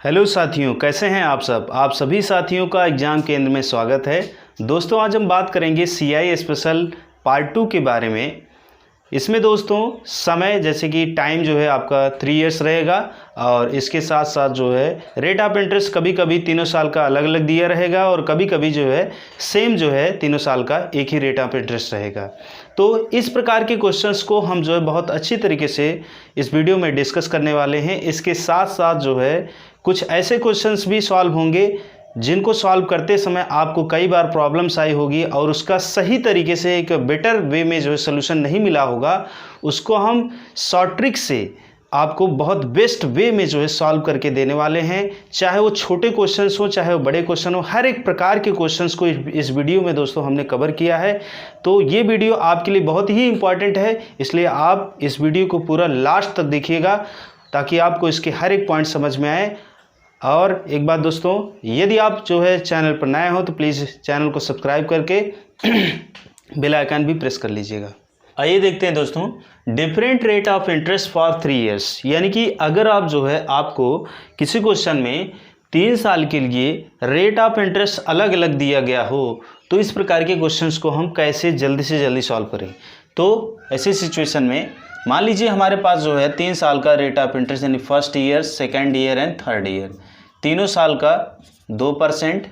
Hello साथियों, कैसे हैं आप सब। आप सभी साथियों का एग्ज़ाम केंद्र में स्वागत है। दोस्तों, आज हम बात करेंगे CI स्पेशल पार्ट 2 के बारे में। इसमें दोस्तों समय जैसे कि टाइम जो है आपका 3 इयर्स रहेगा और इसके साथ साथ जो है रेट ऑफ इंटरेस्ट कभी कभी तीनों साल का अलग अलग दिया रहेगा और कभी कभी जो है सेम जो है तीनों साल का एक ही रेट ऑफ इंटरेस्ट रहेगा। तो इस प्रकार के क्वेश्चंस को हम जो है बहुत अच्छी तरीके से इस वीडियो में डिस्कस करने वाले हैं। इसके साथ साथ जो है कुछ ऐसे क्वेश्चंस भी सॉल्व होंगे जिनको सॉल्व करते समय आपको कई बार प्रॉब्लम्स आई होगी और उसका सही तरीके से एक बेटर वे में जो है सोल्यूशन नहीं मिला होगा, उसको हम शॉर्ट ट्रिक से आपको बहुत बेस्ट वे में जो है सॉल्व करके देने वाले हैं। चाहे वो छोटे क्वेश्चंस हो चाहे वो बड़े क्वेश्चन हो, हर एक प्रकार के क्वेश्चंस को इस वीडियो में दोस्तों हमने कवर किया है। तो ये वीडियो आपके लिए बहुत ही इंपॉर्टेंट है, इसलिए आप इस वीडियो को पूरा लास्ट तक देखिएगा ताकि आपको इसके हर एक पॉइंट समझ में आए। और एक बात दोस्तों, यदि आप जो है चैनल पर नए हो तो प्लीज़ चैनल को सब्सक्राइब करके बेल आइकन भी प्रेस कर लीजिएगा। आइए देखते हैं दोस्तों, different rate of interest for 3 years. यानी कि अगर आप जो है आपको किसी क्वेश्चन में 3 साल के लिए रेट ऑफ इंटरेस्ट अलग अलग दिया गया हो तो इस प्रकार के क्वेश्चंस को हम कैसे जल्दी से जल्दी सॉल्व करें। तो ऐसी सिचुएशन में मान लीजिए हमारे पास जो है 3 साल का रेट ऑफ इंटरेस्ट यानी first year, second year and third year, तीनों साल का 2%,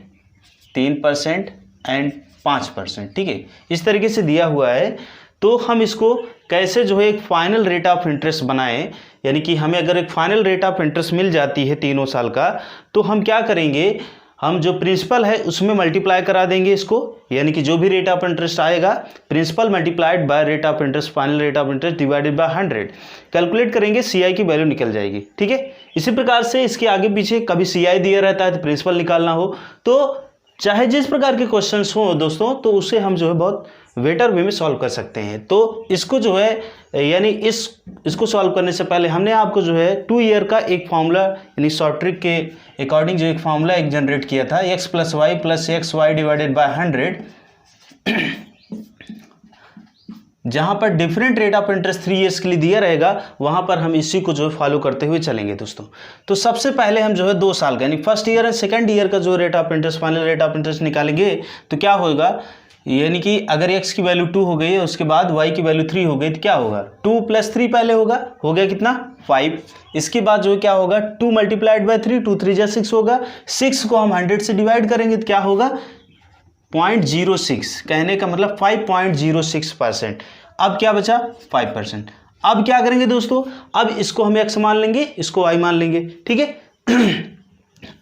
3% एंड 5%। ठीक है, इस तरीके से दिया हुआ है। तो हम इसको कैसे जो है एक फाइनल रेट ऑफ इंटरेस्ट बनाएं, यानी कि हमें अगर एक फाइनल रेट ऑफ इंटरेस्ट मिल जाती है तीनों साल का तो हम क्या करेंगे, हम जो प्रिंसिपल है उसमें मल्टीप्लाई करा देंगे इसको, यानी कि जो भी रेट ऑफ इंटरेस्ट आएगा principal multiplied by rate of interest, final rate of interest divided by 100 calculate करेंगे, CI की वैल्यू निकल जाएगी। ठीक है, इसी प्रकार से इसके आगे पीछे कभी CI दिया रहता है तो प्रिंसिपल निकालना हो तो चाहे जिस प्रकार के क्वेश्चंस हो दोस्तों तो उसे हम जो है बहुत बेटर वे में सॉल्व कर सकते हैं। तो इसको जो है यानी इसको सॉल्व करने से पहले हमने आपको जो है 2 ईयर का एक फार्मूला यानी शॉर्ट ट्रिक के अकॉर्डिंग जो एक फार्मूला एक जनरेट किया था, x + y + xy divided by 100, जहां पर different rate of interest 3 years के लिए दिया रहेगा वहां पर हम इसी को जो है फॉलो करते हुए चलेंगे दोस्तों। तो सबसे पहले हम जो है 2 साल का यानी first year and second year का जो rate of interest, final rate of interest निकालेंगे तो क्या होगा, यानी कि अगर x की वैल्यू 2 हो गई है उसके बाद y की वैल्यू 3 हो गई तो क्या होगा, 2 + 3 पहले होगा, हो गया कितना 5। इसके बाद जो क्या होगा 2 × 3, 2 3 = 6 होगा, 6 को हम 100 से डिवाइड करेंगे तो क्या होगा 0.06, कहने का मतलब 5.06%। अब क्या बचा 5%। अब क्या करेंगे दोस्तों, अब इसको हम x मान लेंगे, इसको y मान लेंगे। ठीक है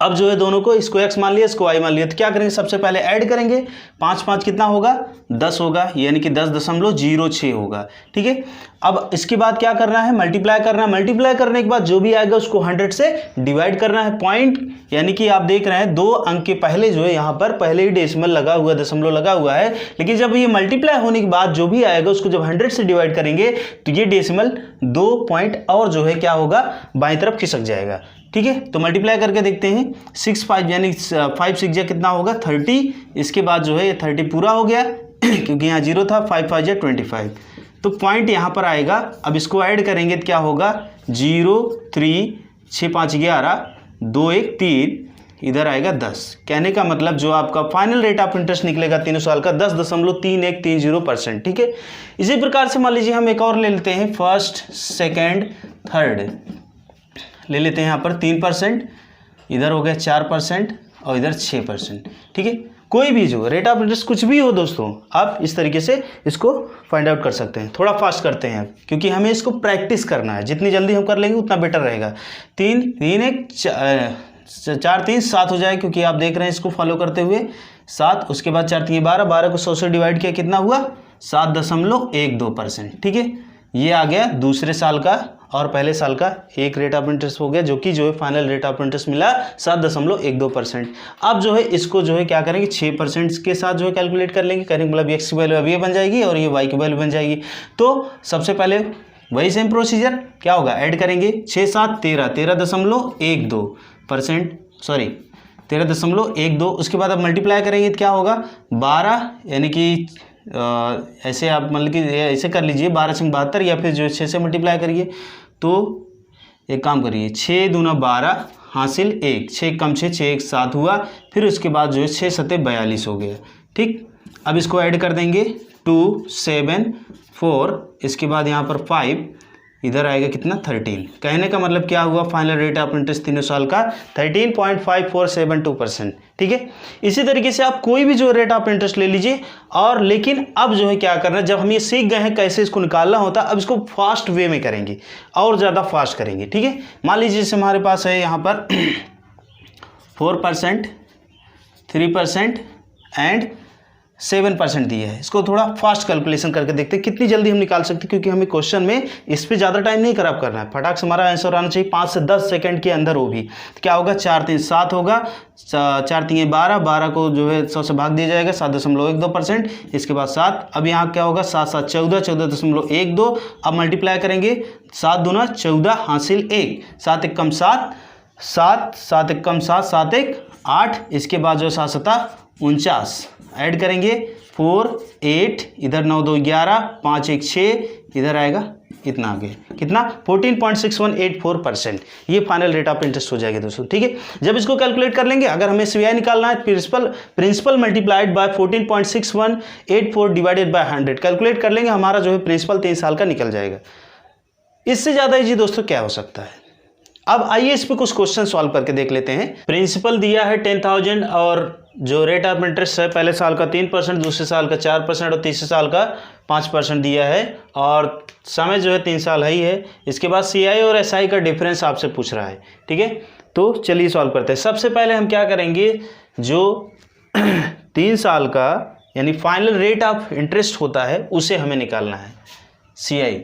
अब जो है दोनों को, इसको x मान लिया इसको y मान लिया, तो क्या करेंगे सबसे पहले ऐड करेंगे, 5 5 कितना होगा 10 होगा, यानी कि 10.06 होगा। ठीक है, अब इसके बाद क्या करना है, मल्टीप्लाई करना है। मल्टीप्लाई करने के बाद जो भी आएगा उसको 100 से डिवाइड करना है। पॉइंट यानी कि आप देख रहे हैं 2 अंक के पहले जो है यहाँ पर पहले ही डेसिमल लगा हुआ, दशमलव लगा हुआ है, लेकिन जब ये मल्टीप्लाई होने के बाद जो भी आएगा उसको जब 100 से डिवाइड करेंगे तो ये डेसिमल 2 पॉइंट और जो है क्या होगा बाईं तरफ खिसक जाएगा। ठीक है, तो मल्टीप्लाई करके देखते हैं, 6 5 यानी 5 6 कितना होगा 30। इसके बाद जो है ये 30 पूरा हो गया क्योंकि यहाँ 0 था, 5 5 25, तो पॉइंट यहाँ पर आएगा। अब इसको ऐड करेंगे तो क्या होगा 0 3 6 5 11 2 1 3, इधर आएगा 10। कहने का मतलब जो आपका फाइनल रेट ऑफ इंटरेस्ट निकलेगा तीनों साल का 10.3130%। ठीक है, इसी प्रकार से मान लीजिए हम एक और ले लेते हैं, फर्स्ट सेकेंड थर्ड ले लेते हैं। यहाँ पर 3%, इधर हो गया 4% और इधर 6%। ठीक है, कोई भी जो रेट ऑफ इंटरेस्ट कुछ भी हो दोस्तों आप इस तरीके से इसको फाइंड आउट कर सकते हैं। थोड़ा फास्ट करते हैं क्योंकि हमें इसको प्रैक्टिस करना है, जितनी जल्दी हम कर लेंगे उतना बेटर रहेगा। 3 3 1 4 3 7 हो जाए, क्योंकि आप देख रहे हैं इसको फॉलो करते हुए 7, उसके बाद 4 3 12, 12 को 100 से डिवाइड किया कितना हुआ 7.12%। ठीक है, ये आ गया दूसरे साल का और पहले साल का एक रेट ऑफ इंटरेस्ट हो गया, जो कि जो है फाइनल रेट ऑफ इंटरेस्ट मिला 7.12%। अब जो है इसको जो है क्या करेंगे 6% के साथ जो है कैलकुलेट कर लेंगे, करेंगे मतलब x की वैल्यू अब ये बन जाएगी और ये y की वैल्यू बन जाएगी। तो सबसे पहले वही सेम प्रोसीजर क्या होगा, ऐड करेंगे 6 7 13, 13.12%, सॉरी 13.12। उसके बाद अब मल्टीप्लाई करेंगे तो क्या होगा 12, यानी कि ऐसे आप मतलब कि ऐसे कर लीजिए 12 से 72, या फिर जो 6 से मल्टीप्लाई करिए तो एक काम करिए 6 दूना 12, हासिल 1, 6 कम 6, 6 1 7 हुआ, फिर उसके बाद जो है 6 सत्ते 42 हो गया। ठीक, अब इसको ऐड कर देंगे 2 7 4, इसके बाद यहाँ पर 5, इधर आएगा कितना 13। कहने का मतलब क्या हुआ, फाइनल रेट ऑफ इंटरेस्ट तीनों साल का 13.5472%। ठीक है, इसी तरीके से आप कोई भी जो रेट ऑफ इंटरेस्ट ले लीजिए। और लेकिन अब जो है क्या करना है, जब हम ये सीख गए हैं कैसे इसको निकालना होता है, अब इसको फास्ट वे में करेंगे और ज़्यादा फास्ट करेंगे। ठीक है, मान लीजिए जैसे हमारे पास है यहाँ पर 4%, 3% एंड 7% दिया है। इसको थोड़ा फास्ट कैलकुलेशन करके देखते हैं कितनी जल्दी हम निकाल सकते हैं, क्योंकि हमें क्वेश्चन में इस पे ज़्यादा टाइम नहीं खराब करना है, फटाक से हमारा आंसर आना चाहिए 5 से 10 सेकंड के अंदर। वो भी तो क्या होगा, 4 3 7 होगा, 4 3 12, 12 को जो है 100 से भाग दिया जाएगा, 7.12%। इसके बाद 7, अब यहाँ क्या होगा 7 7 14, 14.12। अब मल्टीप्लाई करेंगे, 7 दूना 14 हासिल 1, 7 1 कम 7, 7 7 1 कम 7, 7 1 8, इसके बाद जो 7 7 49, ऐड करेंगे 4 8, इधर 9 2 11, 5 1 6, इधर आएगा इतना आगे कितना 14.6184%। ये फाइनल रेट ऑफ इंटरेस्ट हो जाएगा दोस्तों। ठीक है, जब इसको कैलकुलेट कर लेंगे, अगर हमें सीआई निकालना है, principal multiplied by 14.6184 divided by 100 calculate कर लेंगे, हमारा जो है प्रिंसिपल 3 साल का निकल जाएगा। इससे ज़्यादा इजी दोस्तों क्या हो सकता है। अब आइए इस पे कुछ क्वेश्चन सॉल्व करके देख लेते हैं। प्रिंसिपल दिया है 10,000 और जो रेट ऑफ इंटरेस्ट है पहले साल का 3%, दूसरे साल का 4% और तीसरे साल का 5% दिया है, और समय जो है 3 साल है ही है। इसके बाद सीआई और एसआई का डिफरेंस आपसे पूछ रहा है। ठीक है, तो चलिए सॉल्व करते हैं। सबसे पहले हम क्या करेंगे, जो 3 साल का यानी फाइनल रेट ऑफ इंटरेस्ट होता है उसे हमें निकालना है। CI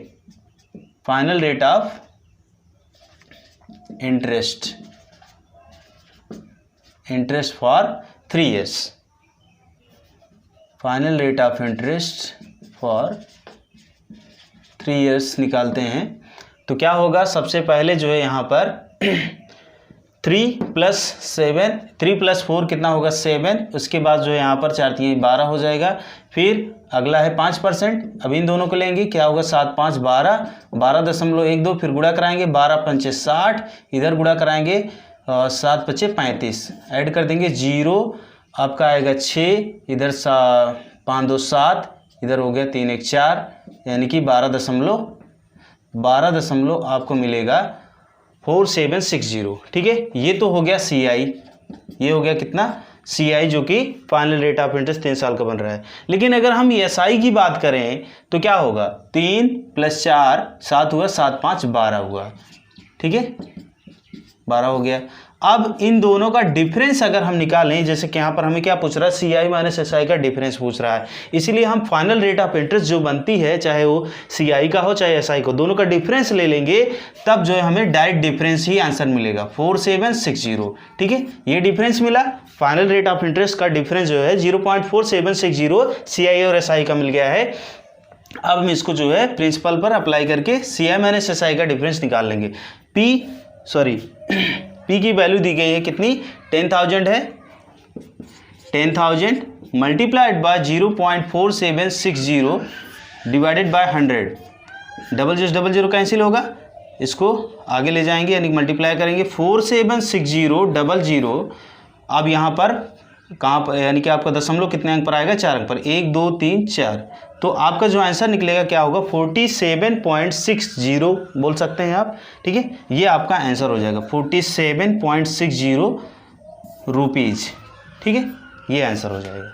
final rate of interest for 3 years, final rate of interest for 3 years निकालते हैं। तो क्या होगा, सबसे पहले जो है यहाँ पर 3 + 4 कितना होगा 7, उसके बाद जो है यहाँ पर 4 3 12 हो जाएगा। फिर अगला है 5%, अब इन दोनों को लेंगे, क्या होगा 7 5 12, 12.12, फिर गुणा कराएंगे 12 पंचे 60, इधर गुणा कराएंगे 7 पचे 35, ऐड कर देंगे 0, आपका आएगा 6, इधर 5 2 7, इधर हो गया 3 1 4, यानी कि 12 आपको मिलेगा 4760। ठीक है, ये तो हो गया सीआई, ये हो गया कितना सीआई, जो कि फाइनल रेट ऑफ इंटरेस्ट 3 साल का बन रहा है। लेकिन अगर हम एसआई की बात करें तो क्या होगा, 3 + 4 7 हुआ, 7 5 12 हुआ। ठीक है, 12 हो गया। अब इन दोनों का डिफरेंस अगर हम निकालें, जैसे कि यहाँ पर हमें क्या पूछ रहा है, सीआई माइनस एसआई का डिफरेंस पूछ रहा है, इसीलिए हम फाइनल रेट ऑफ इंटरेस्ट जो बनती है, चाहे वो सीआई का हो चाहे एसआई को, दोनों का डिफरेंस ले लेंगे, तब जो है हमें डायरेक्ट डिफरेंस ही आंसर मिलेगा 4760। ठीक है, ये डिफरेंस मिला, फाइनल रेट ऑफ इंटरेस्ट का डिफरेंस जो है 0.4760 सीआई और एसआई का मिल गया है। अब हम इसको जो है प्रिंसिपल पर अप्लाई करके सीआई माइनस एसआई का डिफरेंस निकाल लेंगे। पी की वैल्यू दी गई है कितनी, 10,000 है, 10,000 multiplied by 0.4760 divided by 100, double zero cancel होगा, इसको आगे ले जाएंगे यानी मल्टीप्लाई करेंगे 4760 अब यहाँ पर कहाँ पर, यानी कि आपका दशमलव कितने अंक पर आएगा, 4 अंक पर, 1 2 3 4, तो आपका जो आंसर निकलेगा क्या होगा 47.60 बोल सकते हैं आप। ठीक है, ये आपका आंसर हो जाएगा 47.60 रुपीज़। ठीक है, ये आंसर हो जाएगा।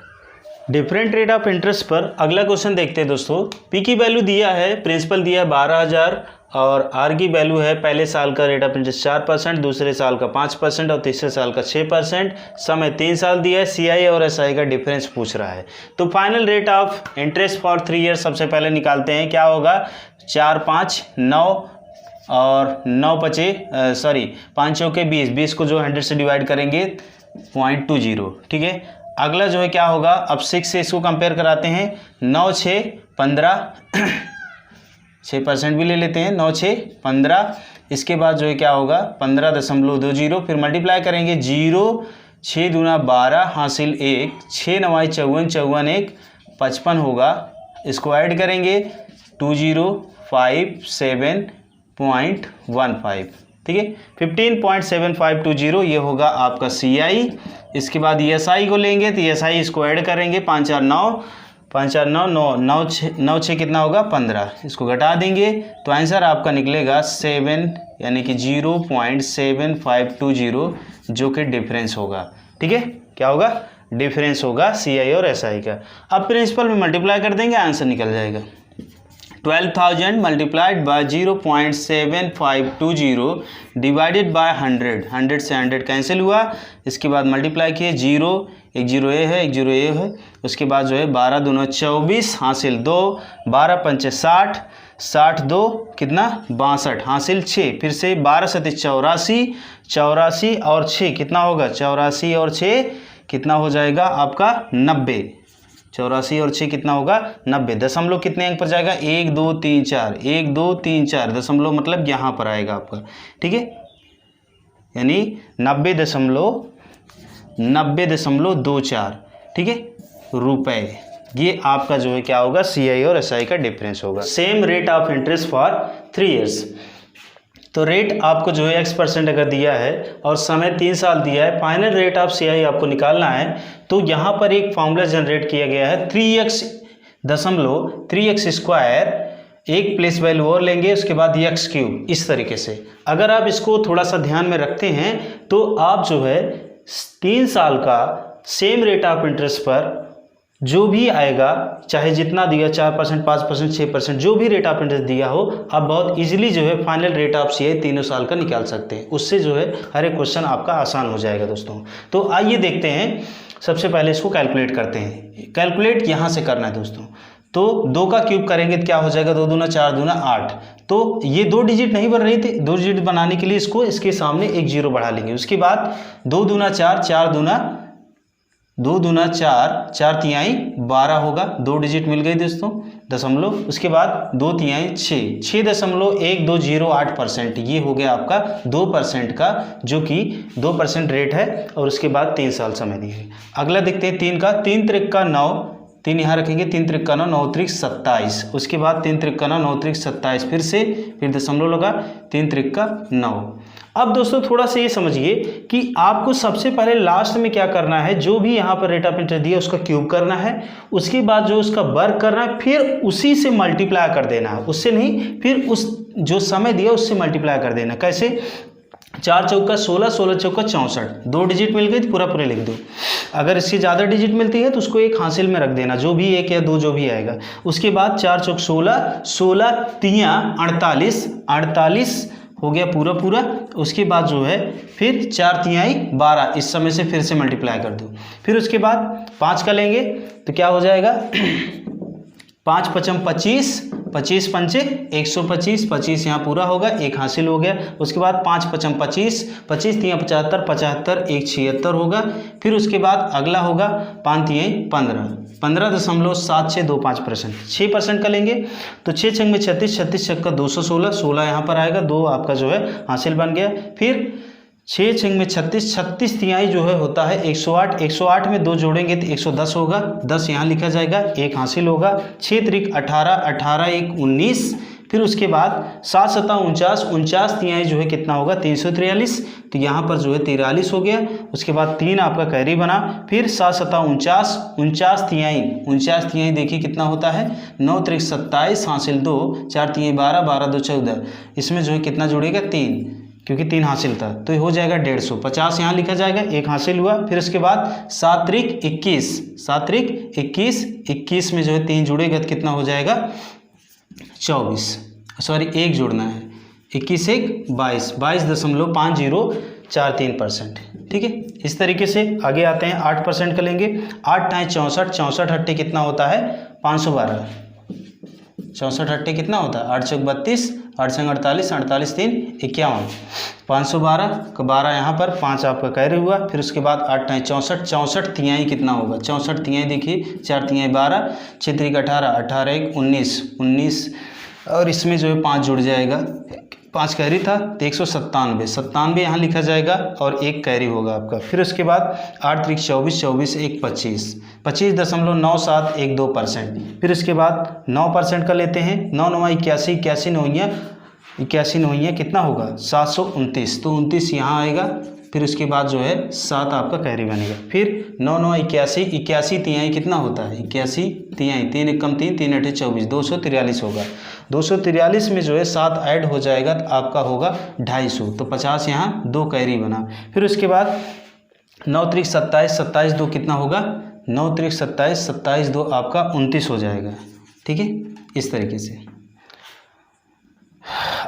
डिफरेंट रेट ऑफ इंटरेस्ट पर अगला क्वेश्चन देखते हैं दोस्तों। पी की वैल्यू दिया है, प्रिंसिपल दिया है 12,000 और आर की वैल्यू है पहले साल का रेट ऑफ इंटरेस्ट 4%, दूसरे साल का 5% और तीसरे साल का 6%, समय 3 साल दिया है, सीआई और एसआई का डिफरेंस पूछ रहा है। तो final rate of interest for 3 years सबसे पहले निकालते हैं। क्या होगा, 4 5 9 और 9 पचे 5 चौके 20, 20 को जो 100 से डिवाइड करेंगे 0.20। ठीक है, अगला जो है क्या होगा, अब 6 से इसको कंपेयर कराते हैं, 9 6 15 6% भी ले लेते हैं, 9 6 15, इसके बाद जो है क्या होगा 15.20, फिर मल्टीप्लाई करेंगे 0 6 दूना 12 हासिल 1, 6 9 54 54 1 55 होगा, इसको ऐड करेंगे 2057.15। ठीक है। 15.7520 ये होगा आपका CI। इसके बाद SI को लेंगे तो SI इसको ऐड करेंगे, 5 4 9 5 4 9 9 9 9 6 कितना होगा 15, इसको घटा देंगे तो आंसर आपका निकलेगा 7 यानी कि 0.7520 जो कि डिफरेंस होगा। ठीक है, क्या होगा डिफरेंस होगा CI और SI का। अब प्रिंसिपल में मल्टीप्लाई कर देंगे, आंसर निकल जाएगा। 12,000 मल्टीप्लाइड बाय 0.7520 डिवाइडेड बाय 100, 100 से 100 कैंसिल हुआ। इसके बाद मल्टीप्लाई किए, 0 एक 0 ये है, एक 0 ये है। उसके बाद जो है 12 दूना 24 हासिल 2, 12 पंचे 60, 60 2 कितना 62 हासिल 6, फिर से 12 सते 84, 84 और 6 कितना होगा 84 और 6 कितना हो जाएगा आपका 90, 84 और 6 कितना होगा 90। दशमलव कितने अंक पर जाएगा 1 2 3 4, 1 2 3 4 दशमलव मतलब यहाँ पर आएगा आपका। ठीक है, यानी 90.24, ठीक है रुपए। ये आपका जो है क्या होगा CI और SI का डिफरेंस होगा। Same rate of interest for 3 years. तो रेट आपको जो है X% अगर दिया है और समय 3 साल दिया है, फाइनल रेट ऑफ CI आपको निकालना है। तो यहाँ पर एक फॉर्मूला जनरेट किया गया है 3x स्क्वायर, एक प्लेस वैल्यू और लेंगे, उसके बाद x³ इस तरीके से। अगर आप इसको थोड़ा सा ध्यान में रखते हैं तो आप जो है 3 साल का सेम रेट ऑफ इंटरेस्ट पर जो भी आएगा, चाहे जितना दिया 4%, 5%, 6%, जो भी रेट ऑफ इंटरेस्ट दिया हो, आप बहुत इजीली जो है फाइनल रेट ऑफ CI 3 साल का निकाल सकते हैं। उससे जो है हर एक क्वेश्चन आपका आसान हो जाएगा दोस्तों। तो आइए देखते हैं, सबसे पहले इसको कैलकुलेट करते हैं। कैलकुलेट यहाँ से करना है दोस्तों। तो 2 का क्यूब करेंगे तो क्या हो जाएगा 2 दूना 4 दूना 8। तो ये 2 डिजिट नहीं बन रही थी, 2 डिजिट बनाने के लिए इसके सामने एक 0 बढ़ा लेंगे। उसके बाद 2 दूना 4, 4 दूना 4, 4 तिहाई 12 होगा, 2 डिजिट मिल गई दोस्तों दशमलव। उसके बाद 2 तिहाई 6, 6.1208%, ये हो गया आपका 2% का, जो कि 2% रेट है और उसके बाद 3 साल समय दिए। अगला देखते हैं 3 का। 3 त्रिक का 9, 3 यहाँ रखेंगे, 3 त्रिक का 9, 9 त्रिक 27। उसके बाद 3 त्रिक का 9, 9 त्रिक 27, फिर दशमलव लगा, 3 त्रिक का 9। अब दोस्तों थोड़ा सा ये समझिए कि आपको सबसे पहले लास्ट में क्या करना है, जो भी यहाँ पर रेट ऑफ इंटरेस्ट दिया उसका क्यूब करना है। उसके बाद जो उसका वर्ग करना है, फिर उसी से मल्टीप्लाई कर देना है, उससे नहीं, फिर उस जो समय दिया उससे मल्टीप्लाई कर देना। कैसे 4 चौका 16, 16 चौका 64, 2 डिजिट मिल गई तो पूरा लिख दो। अगर इससे ज़्यादा डिजिट मिलती है तो उसको एक हासिल में रख देना, जो भी 1 या 2 जो भी आएगा। उसके बाद 4 चौक 16, 16 तियाँ 48, 48 हो गया पूरा। उसके बाद जो है फिर 4 तिहाई 12, इस समय से फिर से मल्टीप्लाई कर दो। फिर उसके बाद 5 का लेंगे तो क्या हो जाएगा 5 पचम 25, 25 पंचे 125, 25 यहाँ पूरा होगा, एक हासिल हो गया। उसके बाद 5 पचम 25, 25 तियाँ 75, 75 एक 76 होगा। फिर उसके बाद अगला होगा 5 तिहाई 15, 15.7625%, 6% का लेंगे तो 6 छंग में 36, 36 छक्का का 216, 16 यहाँ पर आएगा, 2 आपका जो है हासिल बन गया। फिर 6 छंग में 36, 36 तिहाई जो है होता है 108, 108 में 2 जोड़ेंगे तो 110 होगा, 10 यहाँ लिखा जाएगा, एक हासिल होगा। 6 त्रिक 18, 18 एक 19। फिर उसके बाद 7 सता 49, 49 तिहाई जो है कितना होगा 343, तो यहाँ पर जो है 43 हो गया। उसके बाद 3 आपका कैरी बना। फिर 7 सता 49, 49 तिहाई देखिए कितना होता है 9 त्रिक 27 हासिल 2, 4 तिहाई 12, 12 2 14, इसमें जो है कितना जुड़ेगा 3, क्योंकि 3 हासिल था तो हो जाएगा 150, 50 यहाँ लिखा जाएगा, एक हासिल हुआ। फिर उसके बाद 7 त्रिक 21, 7 त्रिक 21, 21 में जो है 3 जुड़ेगा तो कितना हो जाएगा 24, सॉरी 1 जोड़ना है, 21 एक 22, 22.5043%। ठीक है, इस तरीके से आगे आते हैं। 8% का लेंगे, 8 टाइम 64, 64 हट्टे कितना होता है 512, 64 हट्टे कितना होता है 8 चौक 32, 8 छंग 48, 48 3 51, 512 का 12 यहाँ पर 5 आपका कैरी हुआ। फिर उसके बाद 8 टाइम 64, 64 तिहाई कितना होगा 64 तिहाई देखिए 4 तिहाई 12, 6 त्रिक 18, 18 एक 19, 19 और इसमें जो है 5 जुड़ जाएगा, 5 कैरी था तो 197, 97 यहाँ लिखा जाएगा और एक कैरी होगा आपका। फिर उसके बाद 8 त्रिक 24, 24 एक 25, 25.9712%। फिर उसके बाद 9% का लेते हैं, 9 9 81, 81 9 81 9 कितना होगा 729, तो 29 यहाँ आएगा, फिर उसके बाद जो है 7 आपका कैरी बनेगा। फिर 9 9 81, 81 तिहाई कितना होता है 81 तिहाई, 3 1 3, 3 8 24, 243 होगा। 243 में जो है 7 ऐड हो जाएगा तो आपका होगा 250, तो 50 यहाँ 2 कैरी बना। फिर उसके बाद 9 3 27, 27 2 कितना होगा 9 3 27, 27 2 आपका 29 हो जाएगा। ठीक है, इस तरीके से।